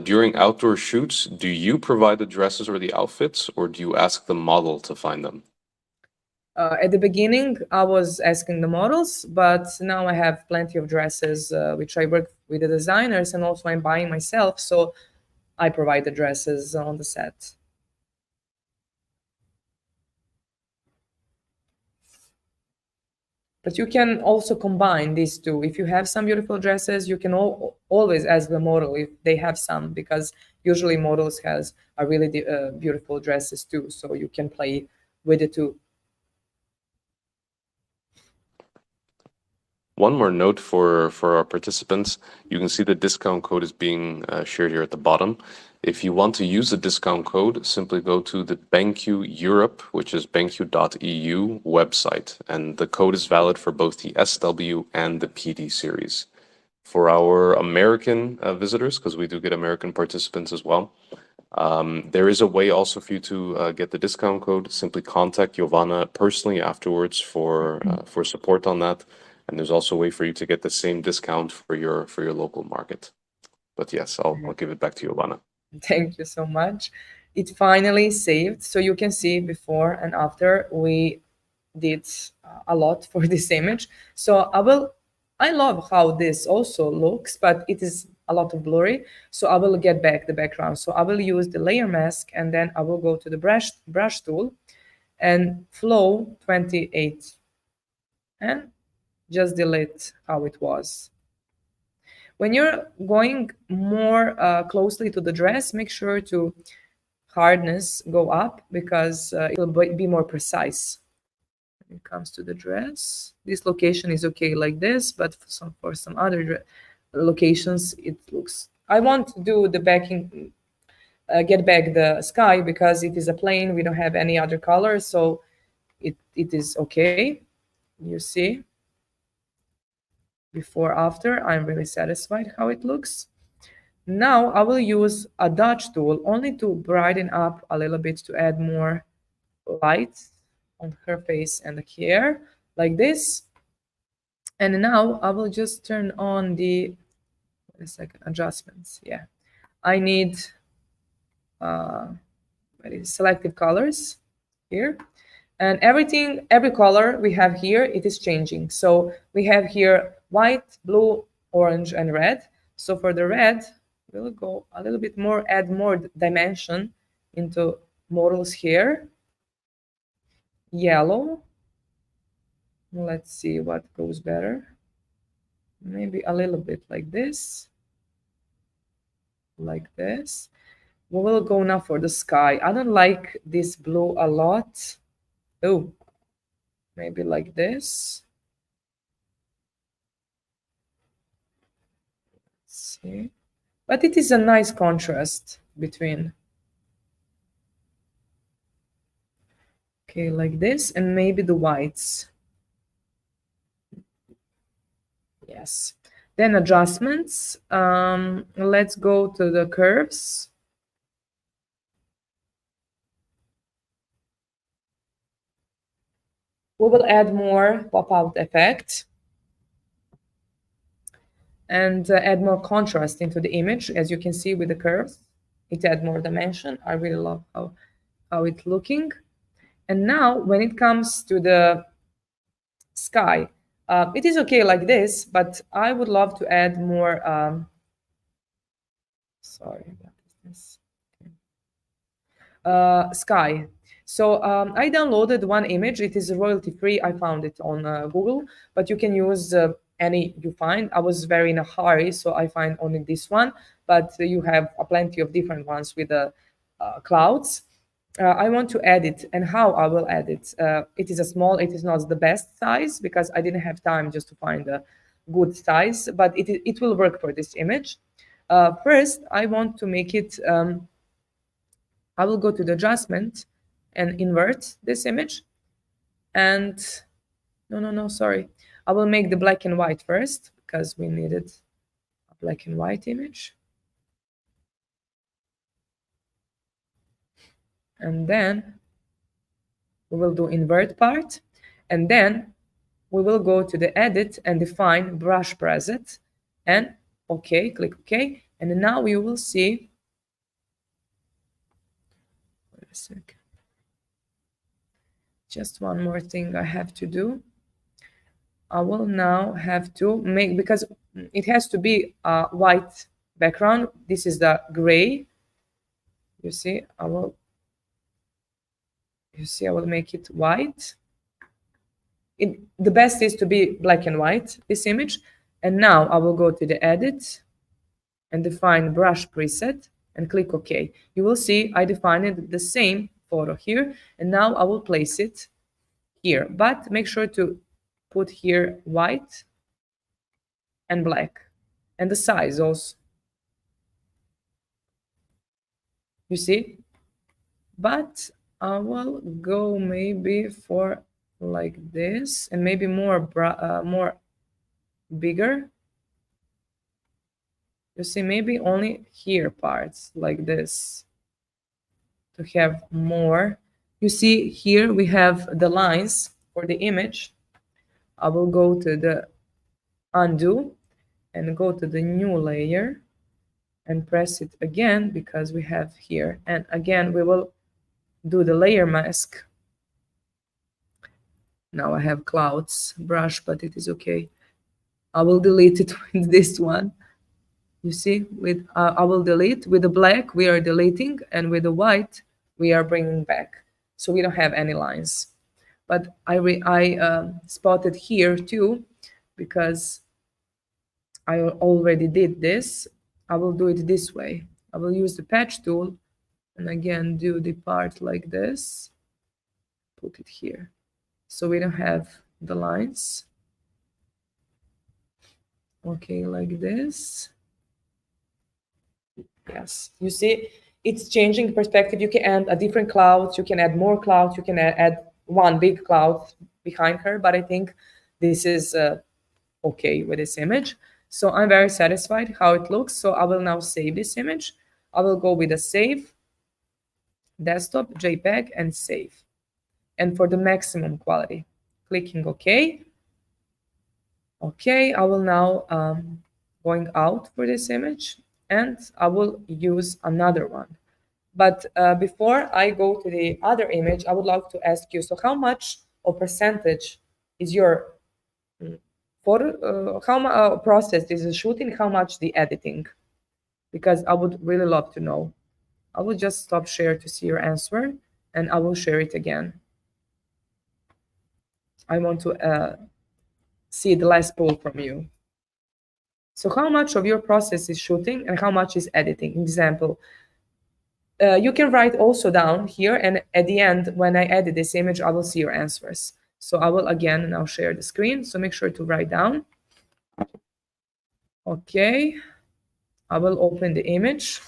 during outdoor shoots, do you provide the dresses or the outfits, or do you ask the model to find them? At the beginning, I was asking the models, but now I have plenty of dresses, which I work with the designers, and also I'm buying myself. So I provide the dresses on the set. But you can also combine these two. If you have some beautiful dresses, you can always ask the model if they have some, because usually models has a really beautiful dresses too. So you can play with it too. One more note for our participants, you can see the discount code is being shared here at the bottom. If you want to use the discount code, simply go to the BenQ Europe, which is benq.eu website, and the code is valid for both the SW and the PD series. For our American visitors, because we do get American participants as well, there is a way also for you to get the discount code. Simply contact Jovana personally afterwards for support on that. And there's also a way for you to get the same discount for your local market. But yes, I'll give it back to you, Jovana. Thank you so much. It finally saved. So you can see before and after we did a lot for this image. So I love how this also looks, but it is a lot of blurry. So I will get back the background. So I will use the layer mask and then I will go to the brush tool and flow 28 and just delete how it was. When you're going more closely to the dress, make sure to hardness go up because it will be more precise. When it comes to the dress, this location is okay like this, but for some other locations, it looks. I want to do the backing, get back the sky because it is a plain. We don't have any other color, so it is okay. You see. Before after, I'm really satisfied how it looks. Now I will use a dodge tool only to brighten up a little bit to add more light on her face and the hair like this. And now I will just turn on the wait a second, adjustments. Yeah, I need selective colors here. And every color we have here, it is changing. So we have here white, blue, orange, and red. So for the red, we'll go a little bit more, add more dimension into model's hair. Yellow. Let's see what goes better. Maybe a little bit like this. Like this. We will go now for the sky. I don't like this blue a lot. Oh, maybe like this. Let's see. But it is a nice contrast between. Okay, like this, and maybe the whites. Yes. Then adjustments. Let's go to the curves. We will add more pop-out effect and add more contrast into the image. As you can see with the curves, it adds more dimension. I really love how it's looking. And now when it comes to the sky, it is okay like this, but I would love to add more. Sorry, what is this? Sky. So I downloaded one image. It is royalty free. I found it on Google, but you can use any you find. I was very in a hurry, so I find only this one, but you have plenty of different ones with the clouds. I want to edit, and how I will edit. It is a small, it is not the best size because I didn't have time just to find a good size, but it will work for this image. First, I want to make it, I will go to the adjustment and invert this image. And no, sorry. I will make the black and white first because we needed a black and white image. And then we will do invert part. And then we will go to the edit and define brush preset. And OK, click OK. And now you will see, wait a second. Just one more thing I have to do. I will now have to make, because it has to be a white background. This is the gray. You see, I will make it white. The best is to be black and white, this image. And now I will go to the edit and define brush preset and click OK. You will see I defined the same photo here. And now I will place it here. But make sure to put here white and black. And the size also. You see? But I will go maybe for like this and maybe more bigger. You see, maybe only here parts like this to have more. You see here we have the lines for the image. I will go to the undo and go to the new layer and press it again because we have here. And again, we will do the layer mask. Now I have clouds brush, but it is okay. I will delete it with this one. You see, with I will delete. With the black, we are deleting, and with the white, we are bringing back. So we don't have any lines. But I spotted here too, because I already did this. I will do it this way. I will use the patch tool and again do the part like this. Put it here. So we don't have the lines. Okay, like this. Yes, you see, it's changing perspective. You can add a different clouds. You can add more clouds. You can add one big cloud behind her. But I think this is okay with this image. So I'm very satisfied how it looks. So I will now save this image. I will go with a save, desktop, JPEG, and save. And for the maximum quality, clicking OK. Okay, I will now going out for this image, and I will use another one. But before I go to the other image, I would like to ask you, so how much or percentage is your photo, how process is the shooting, how much the editing? Because I would really love to know. I will just stop share to see your answer, and I will share it again. I want to see the last poll from you. So how much of your process is shooting and how much is editing? Example, you can write also down here, and at the end, when I edit this image, I will see your answers. So I will again now share the screen. So make sure to write down. Okay, I will open the image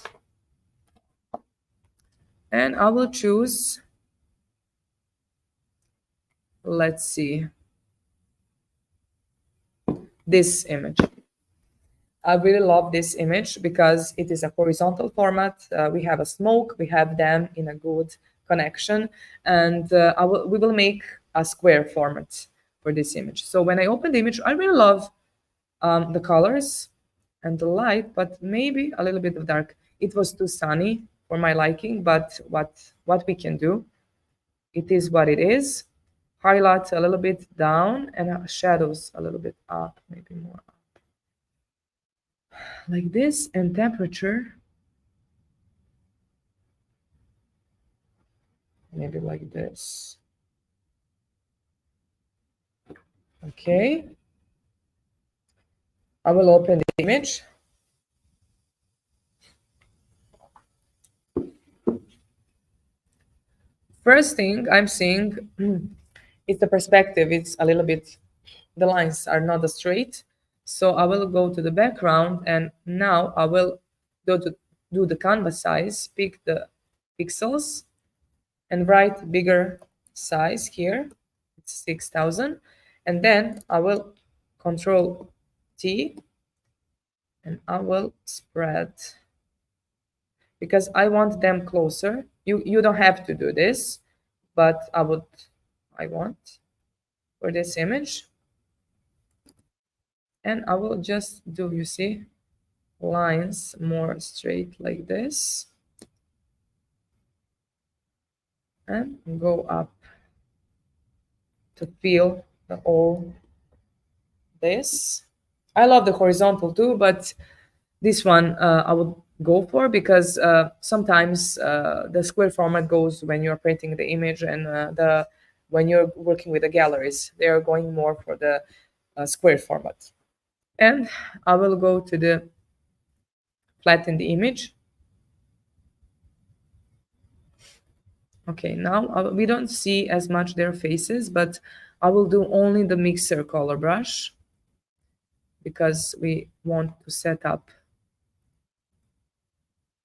and I will choose, let's see, this image. I really love this image because it is a horizontal format. We have a smoke, we have them in a good connection, and we will make a square format for this image. So when I open the image, I really love the colors and the light, but maybe a little bit of dark. It was too sunny for my liking, but what we can do, it is what it is. Highlights a little bit down and shadows a little bit up, maybe more up. Like this, and temperature maybe like this. Okay. I will open the image. First thing I'm seeing is the perspective. It's a little bit, the lines are not as straight. So I will go to the background, and now I will do the canvas size, pick the pixels, and write bigger size here. It's 6,000. And then I will Control T, and I will spread, because I want them closer. You don't have to do this, but I want for this image. And I will just do, you see, lines more straight like this, and go up to feel all this. I love the horizontal too, but this one I would go for, because sometimes the square format goes when you're printing the image, and the when you're working with the galleries, they are going more for the square format. And I will go to the flatten the image. Okay, now we don't see as much their faces, but I will do only the mixer color brush, because we want to set up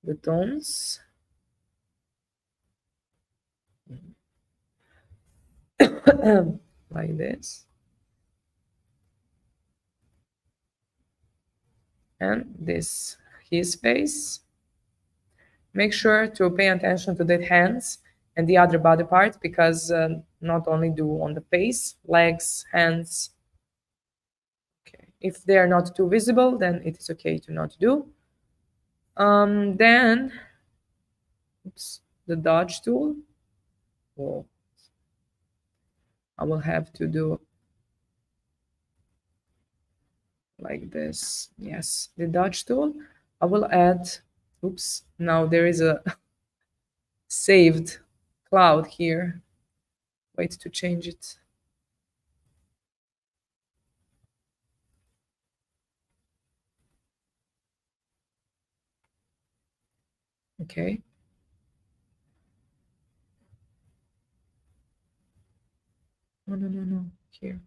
the tones. Like this. And this, his face. Make sure to pay attention to the hands and the other body part, because not only do on the face, legs, hands. Okay. If they are not too visible, then it is okay to not do. Then, oops, the dodge tool. Oh, I will have to do like this. Yes, the dodge tool. I will add, oops, now there is a saved cloud here. Wait to change it. Okay. No. Here.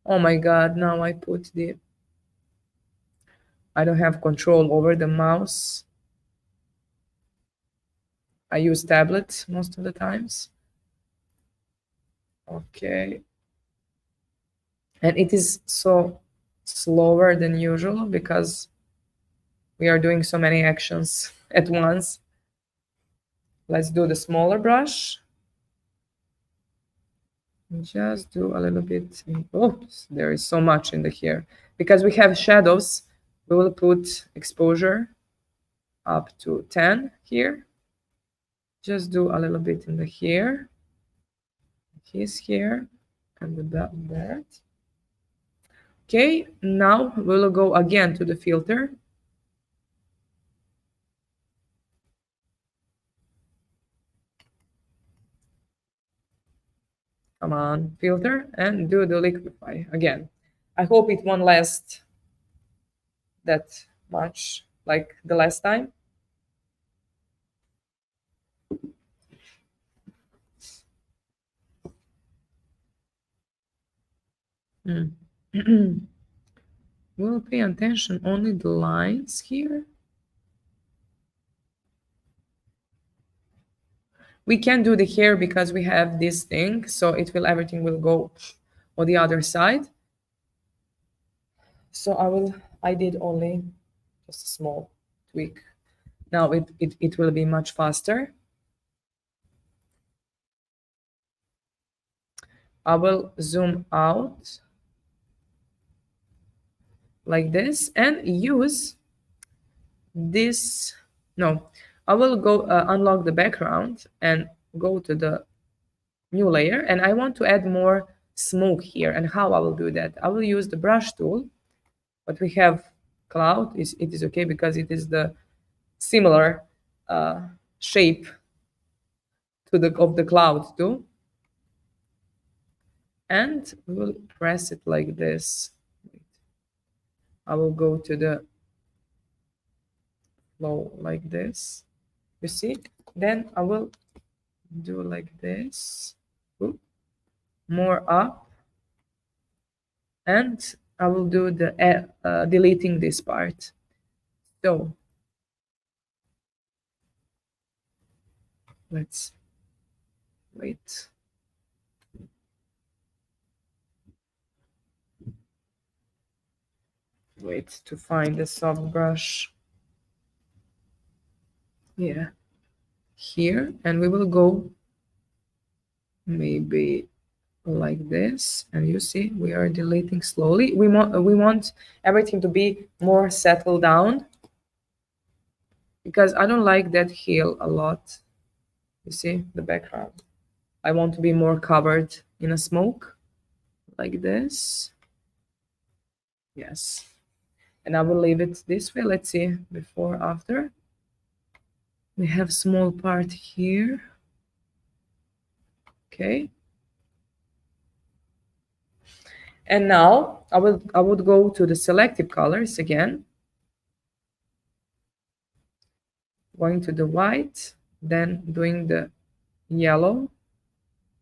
Oh my God, now I put the, I don't have control over the mouse. I use tablets most of the times. Okay. And it is so slower than usual, because we are doing so many actions at once. Let's do the smaller brush. Just do a little bit. Oh, there is so much in the here. Because we have shadows, we will put exposure up to 10 here. Just do a little bit in the here, his here, and that. Okay, now we'll go again to the filter. Come on, filter, and do the liquify again. I hope it won't last that much like the last time. We'll pay attention only the lines here. We can do the hair because we have this thing, so everything will go on the other side. So I did only just a small tweak. Now it will be much faster. I will zoom out like this and use this. No, I will go unlock the background and go to the new layer, and I want to add more smoke here. And how I will do that? I will use the brush tool, but we have cloud. It is okay because it is the similar shape of the cloud too. And we'll press it like this. I will go to the flow like this. You see? Then I will do like this. Oop. More up. And I will do the deleting this part. So let's wait. Wait to find the soft brush. Yeah, here, and we will go maybe like this, and you see we are deleting slowly. We want everything to be more settled down, because I don't like that heel a lot. You see the background. I want to be more covered in a smoke like this. Yes, and I will leave it this way. Let's see before, after. We have small part here. Okay. And now I would go to the selective colors again. Going to the white, then doing the yellow,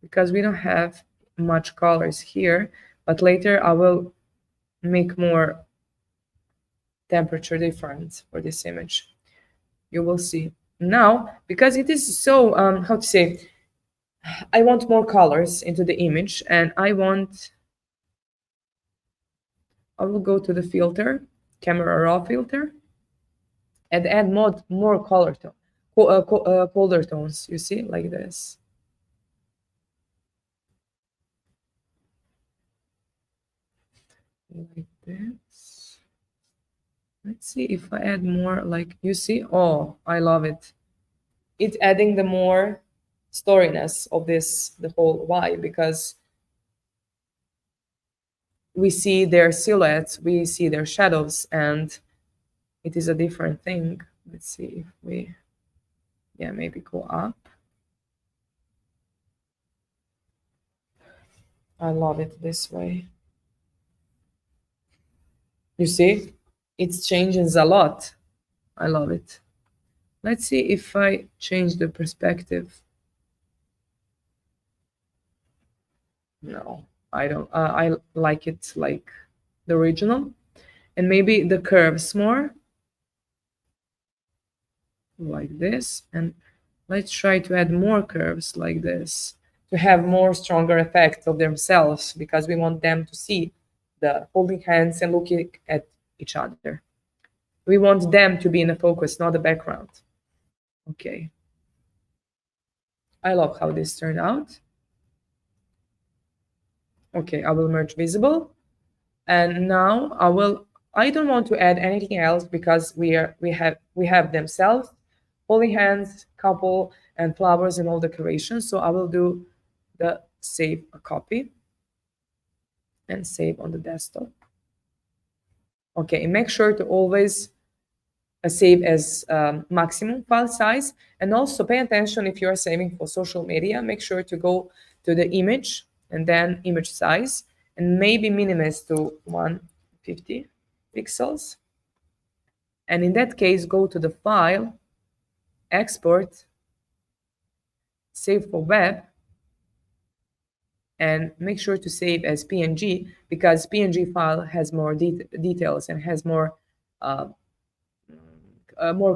because we don't have much colors here, but later I will make more temperature difference for this image. You will see. Now, because it is so, how to say, I want more colors into the image, and I will go to the filter, camera raw filter, and add more color tone, colder tones, you see, like this. Like this. Let's see if I add more, like, you see, oh, I love it. It's adding the more storiness of this, the whole why, because we see their silhouettes, we see their shadows, and it is a different thing. Let's see if we, yeah, maybe go up. I love it this way. You see, it changes a lot. I love it. Let's see if I change the perspective. No, I don't. I like it like the original. And maybe the curves more. Like this. And let's try to add more curves like this to have more stronger effect of themselves, because we want them to see the holding hands and looking at each other. We want them to be in the focus, not the background. Okay. I love how this turned out. Okay, I will merge visible. And now I don't want to add anything else, because we have themselves, holy hands, couple, and flowers and all decorations. So I will do the save a copy and save on the desktop. Okay, and make sure to always save as maximum file size, and also pay attention if you are saving for social media. Make sure to go to the image and then image size, and maybe minimize to 150 pixels. And in that case, go to the file, export, save for web, and make sure to save as PNG, because PNG file has more details and has more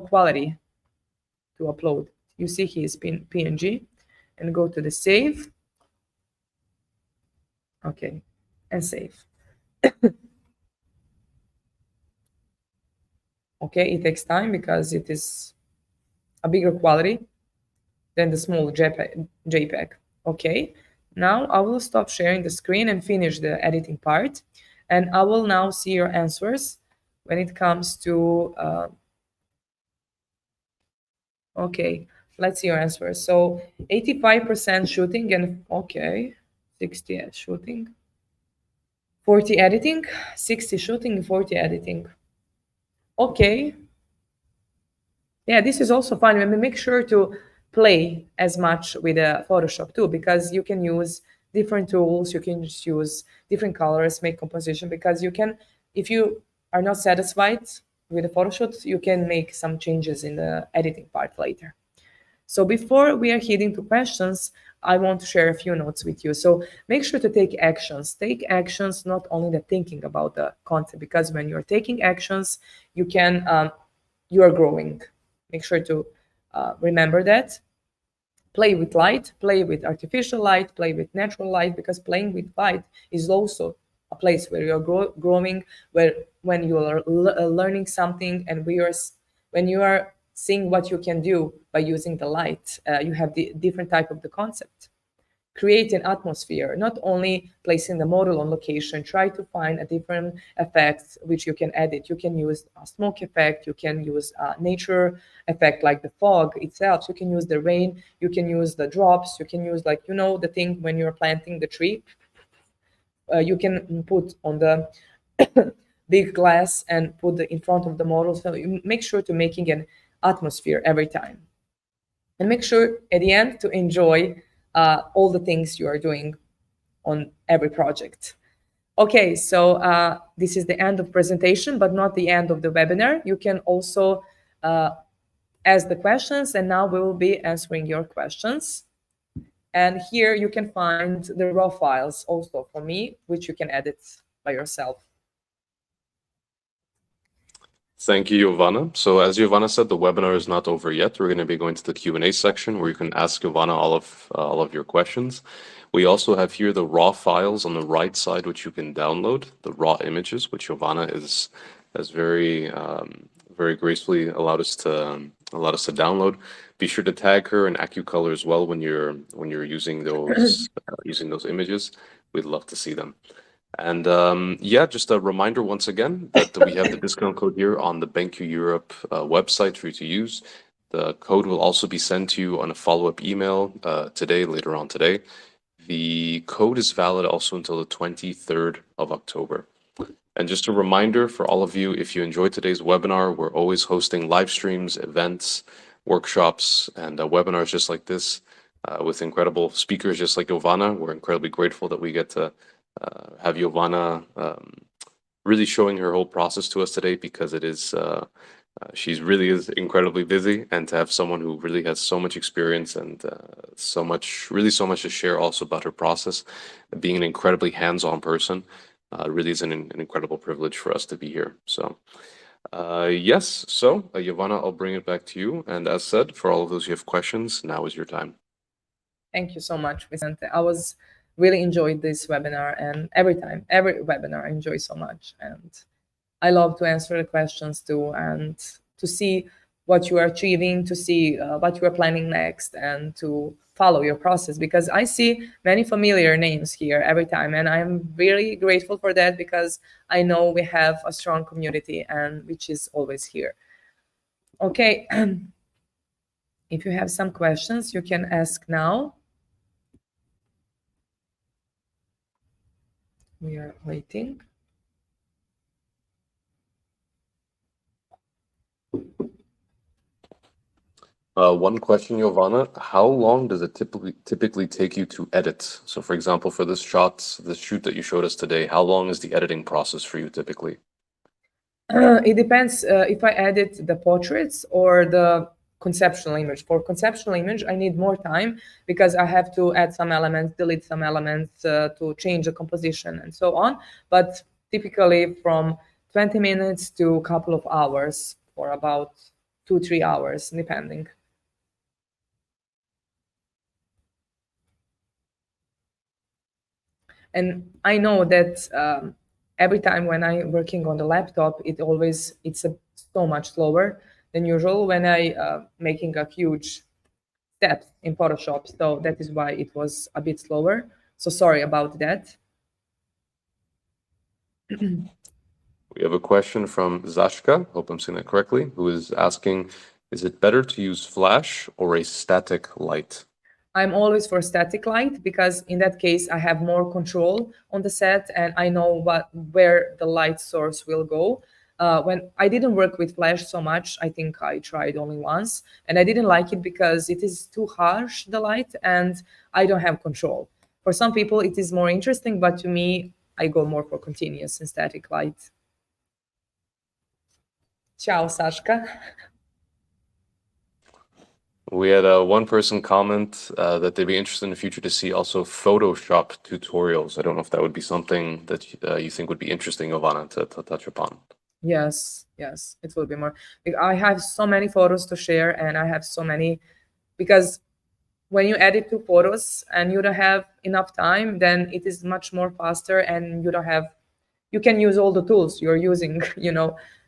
quality to upload. You see here is PNG, and go to the save. Okay, and save. Okay, it takes time because it is a bigger quality than the small JPEG. Okay, now I will stop sharing the screen and finish the editing part, and I will now see your answers when it comes to okay, let's see your answers. So 85% shooting, and okay, 60 shooting, 40 editing, 60 shooting, 40 editing. Okay. Yeah, this is also fine. I mean, make sure to play as much with Photoshop too, because you can use different tools, you can just use different colors, make composition, because you can, if you are not satisfied with the Photoshop, you can make some changes in the editing part later. So before we are heading to questions, I want to share a few notes with you. So make sure to take actions. Take actions, not only the thinking about the concept, because when you're taking actions, you can you are growing. Make sure to remember that. Play with light, play with artificial light, play with natural light, because playing with light is also a place where you're growing, where when you are learning something, and when you are seeing what you can do by using the light, you have the different type of the concept. Create an atmosphere, not only placing the model on location. Try to find a different effects which you can edit. You can use a smoke effect, you can use a nature effect like the fog itself, you can use the rain, you can use the drops, you can use, like, the thing when you're planting the tree, you can put on the big glass and put in front of the model. So you make sure to making an atmosphere every time, and make sure at the end to enjoy all the things you are doing on every project. Okay, so this is the end of presentation, but not the end of the webinar. You can also ask the questions, and now we will be answering your questions. And here you can find the raw files also for me, which you can edit by yourself. Thank you, Jovana. So as Jovana said, the webinar is not over yet. We're going to be going to the Q&A section where you can ask Jovana all of your questions. We also have here the raw files on the right side, which you can download, the raw images, which Jovana has very gracefully allowed us to download. Be sure to tag her and AccuColor as well when you're using those images. We'd love to see them. And yeah, just a reminder once again that we have the discount code here on the BenQ Europe website for you to use. The code will also be sent to you on a follow-up email later on today. The code is valid also until the 23rd of October. And just a reminder for all of you, if you enjoyed today's webinar, we're always hosting live streams, events, workshops, and webinars just like this with incredible speakers just like Jovana. We're incredibly grateful that we get to have Jovana really showing her whole process to us today, because it is she's really is incredibly busy, and to have someone who really has so much experience and so much to share also about her process, being an incredibly hands-on person, really is an incredible privilege for us to be here. So yes, so Jovana, I'll bring it back to you, and as said, for all of those who have questions, now is your time. Thank you so much, Vicente. I was really enjoyed this webinar, and every webinar I enjoy so much, and I love to answer the questions too, and to see what you are achieving, to see what you are planning next, and to follow your process, because I see many familiar names here every time, and I'm really grateful for that, because I know we have a strong community, and which is always here. Okay, if you have some questions, you can ask now. We are waiting. One question, Jovana, how long does it typically take you to edit? So for example, for this shoot that you showed us today, how long is the editing process for you typically? It depends if I edit the portraits or the conceptual image. For conceptual image, I need more time, because I have to add some elements, delete some elements, to change the composition and so on. But typically from 20 minutes to a couple of hours, or about 2-3 hours, depending. And I know that every time when I'm working on the laptop, it's so much slower than usual when I making a huge steps in Photoshop. So that is why it was a bit slower. So sorry about that. We have a question from Zashka, hope I'm saying that correctly, who is asking, is it better to use flash or a static light? I'm always for static light, because in that case I have more control on the set, and I know where the light source will go. When I didn't work with Flash so much, I think I tried only once, and I didn't like it because it is too harsh, the light, and I don't have control. For some people, it is more interesting, but to me, I go more for continuous and static light. Ciao, Sashka. We had one person comment that they'd be interested in the future to see also Photoshop tutorials. I don't know if that would be something that you think would be interesting, Jovana, to touch upon. Yes, yes, it will be more. I have so many photos to share, and I have so many because when you edit two photos and you don't have enough time, then it is much more faster, and you can use all the tools you're using,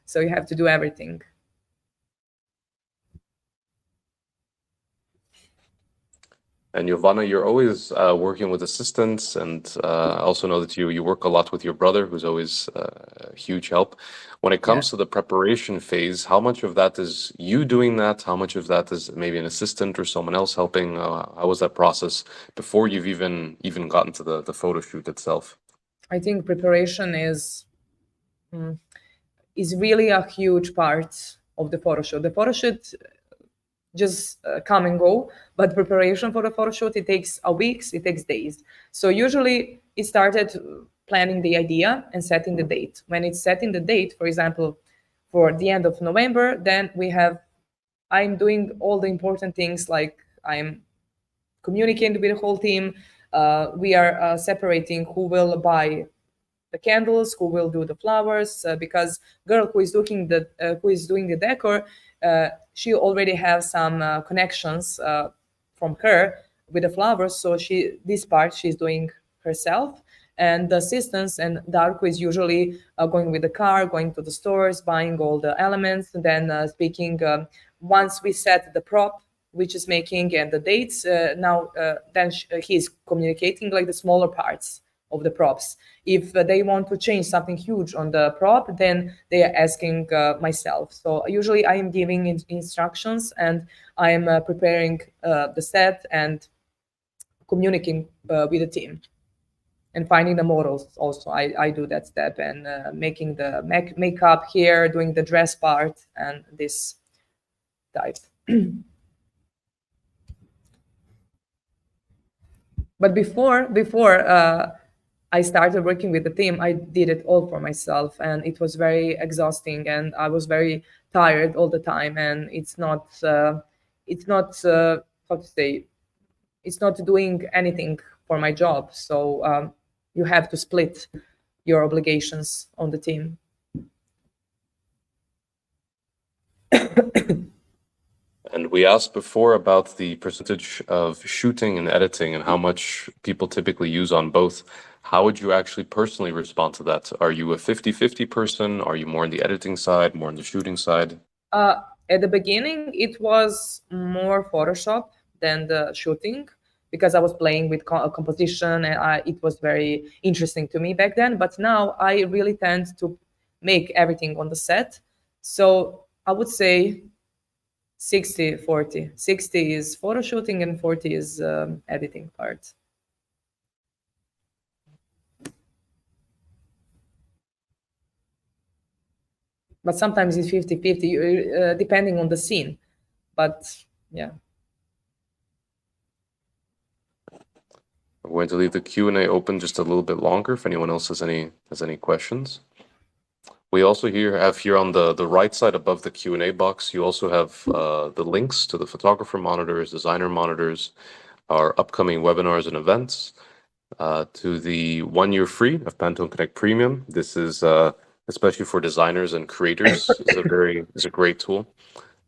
so you have to do everything. And Jovana, you're always working with assistants, and I also know that you work a lot with your brother, who's always a huge help. When it Yeah. comes to the preparation phase, how much of that is you doing that? How much of that is maybe an assistant or someone else helping? How was that process before you've even gotten to the photo shoot itself? I think preparation is really a huge part of the photo shoot. The photo shoot just come and go, but preparation for the photo shoot, it takes a weeks, it takes days. So usually it started planning the idea and setting the date. When it's setting the date, for example, for the end of November, then I'm doing all the important things, like I'm communicating with the whole team. We are separating who will buy the candles, who will do the flowers, because girl who is doing the decor, she already has some connections from her with the flowers, so this part she's doing herself. And the assistants and Darko is usually going with the car, going to the stores, buying all the elements, and then speaking. Once we set the prop, which is making, and the dates, then he's communicating like the smaller parts of the props. If they want to change something huge on the prop, then they are asking myself. So usually I am giving instructions, and I am preparing the set and communicating with the team, and finding the models also. I do that step, and making the makeup, hair, doing the dress part, and this type. But before I started working with the team, I did it all for myself, and it was very exhausting, and I was very tired all the time. And it's not how to say, it's not doing anything for my job. So you have to split your obligations on the team. And we asked before about the percentage of shooting and editing and how much people typically use on both. How would you actually personally respond to that? Are you a 50-50 person? Are you more on the editing side, more on the shooting side? At the beginning, it was more Photoshop than the shooting, because I was playing with composition, and it was very interesting to me back then. But now I really tend to make everything on the set. So I would say 60-40. 60 is photo shooting and 40 is editing part. But sometimes it's 50-50, depending on the scene. But yeah. I'm going to leave the Q&A open just a little bit longer if anyone else has any questions. We also have here on the right side above the Q&A box, you also have the links to the photographer monitors, designer monitors, our upcoming webinars and events, to the 1 year free of Pantone Connect Premium. This is especially for designers and creators, is a great tool.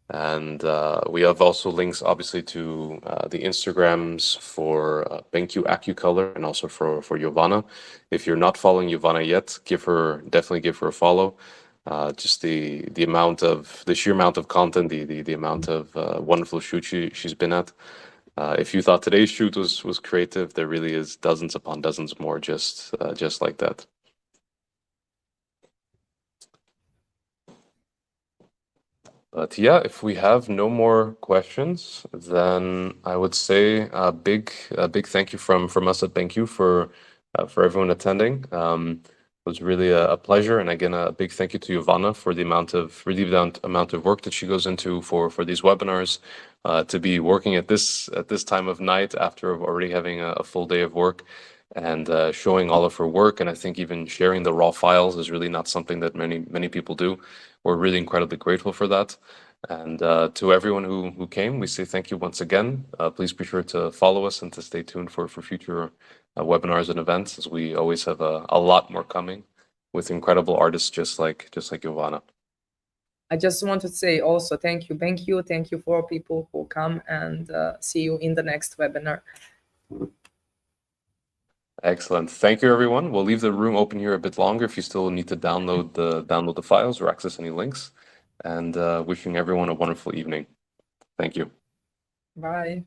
And we have also links, obviously, to the Instagrams for BenQ AccuColor and also for Jovana. If you're not following Jovana yet, definitely give her a follow. Just the sheer amount of content, the amount of wonderful shoots she's been at. If you thought today's shoot was creative, there really is dozens upon dozens more just like that. But yeah, if we have no more questions, then I would say a big thank you from us at BenQ for everyone attending. was really a pleasure. And again, a big thank you to Jovana for the amount of work that she goes into for these webinars, to be working at this time of night after already having a full day of work, and showing all of her work. And I think even sharing the raw files is really not something that many people do. We're really incredibly grateful for that. And to everyone who came, we say thank you once again. Please be sure to follow us and to stay tuned for future webinars and events, as we always have a lot more coming with incredible artists just like Jovana. I just want to say also thank you, BenQ. Thank you for people who come, and see you in the next webinar. Excellent. Thank you, everyone. We'll leave the room open here a bit longer if you still need to download the files or access any links. And wishing everyone a wonderful evening. Thank you. Bye.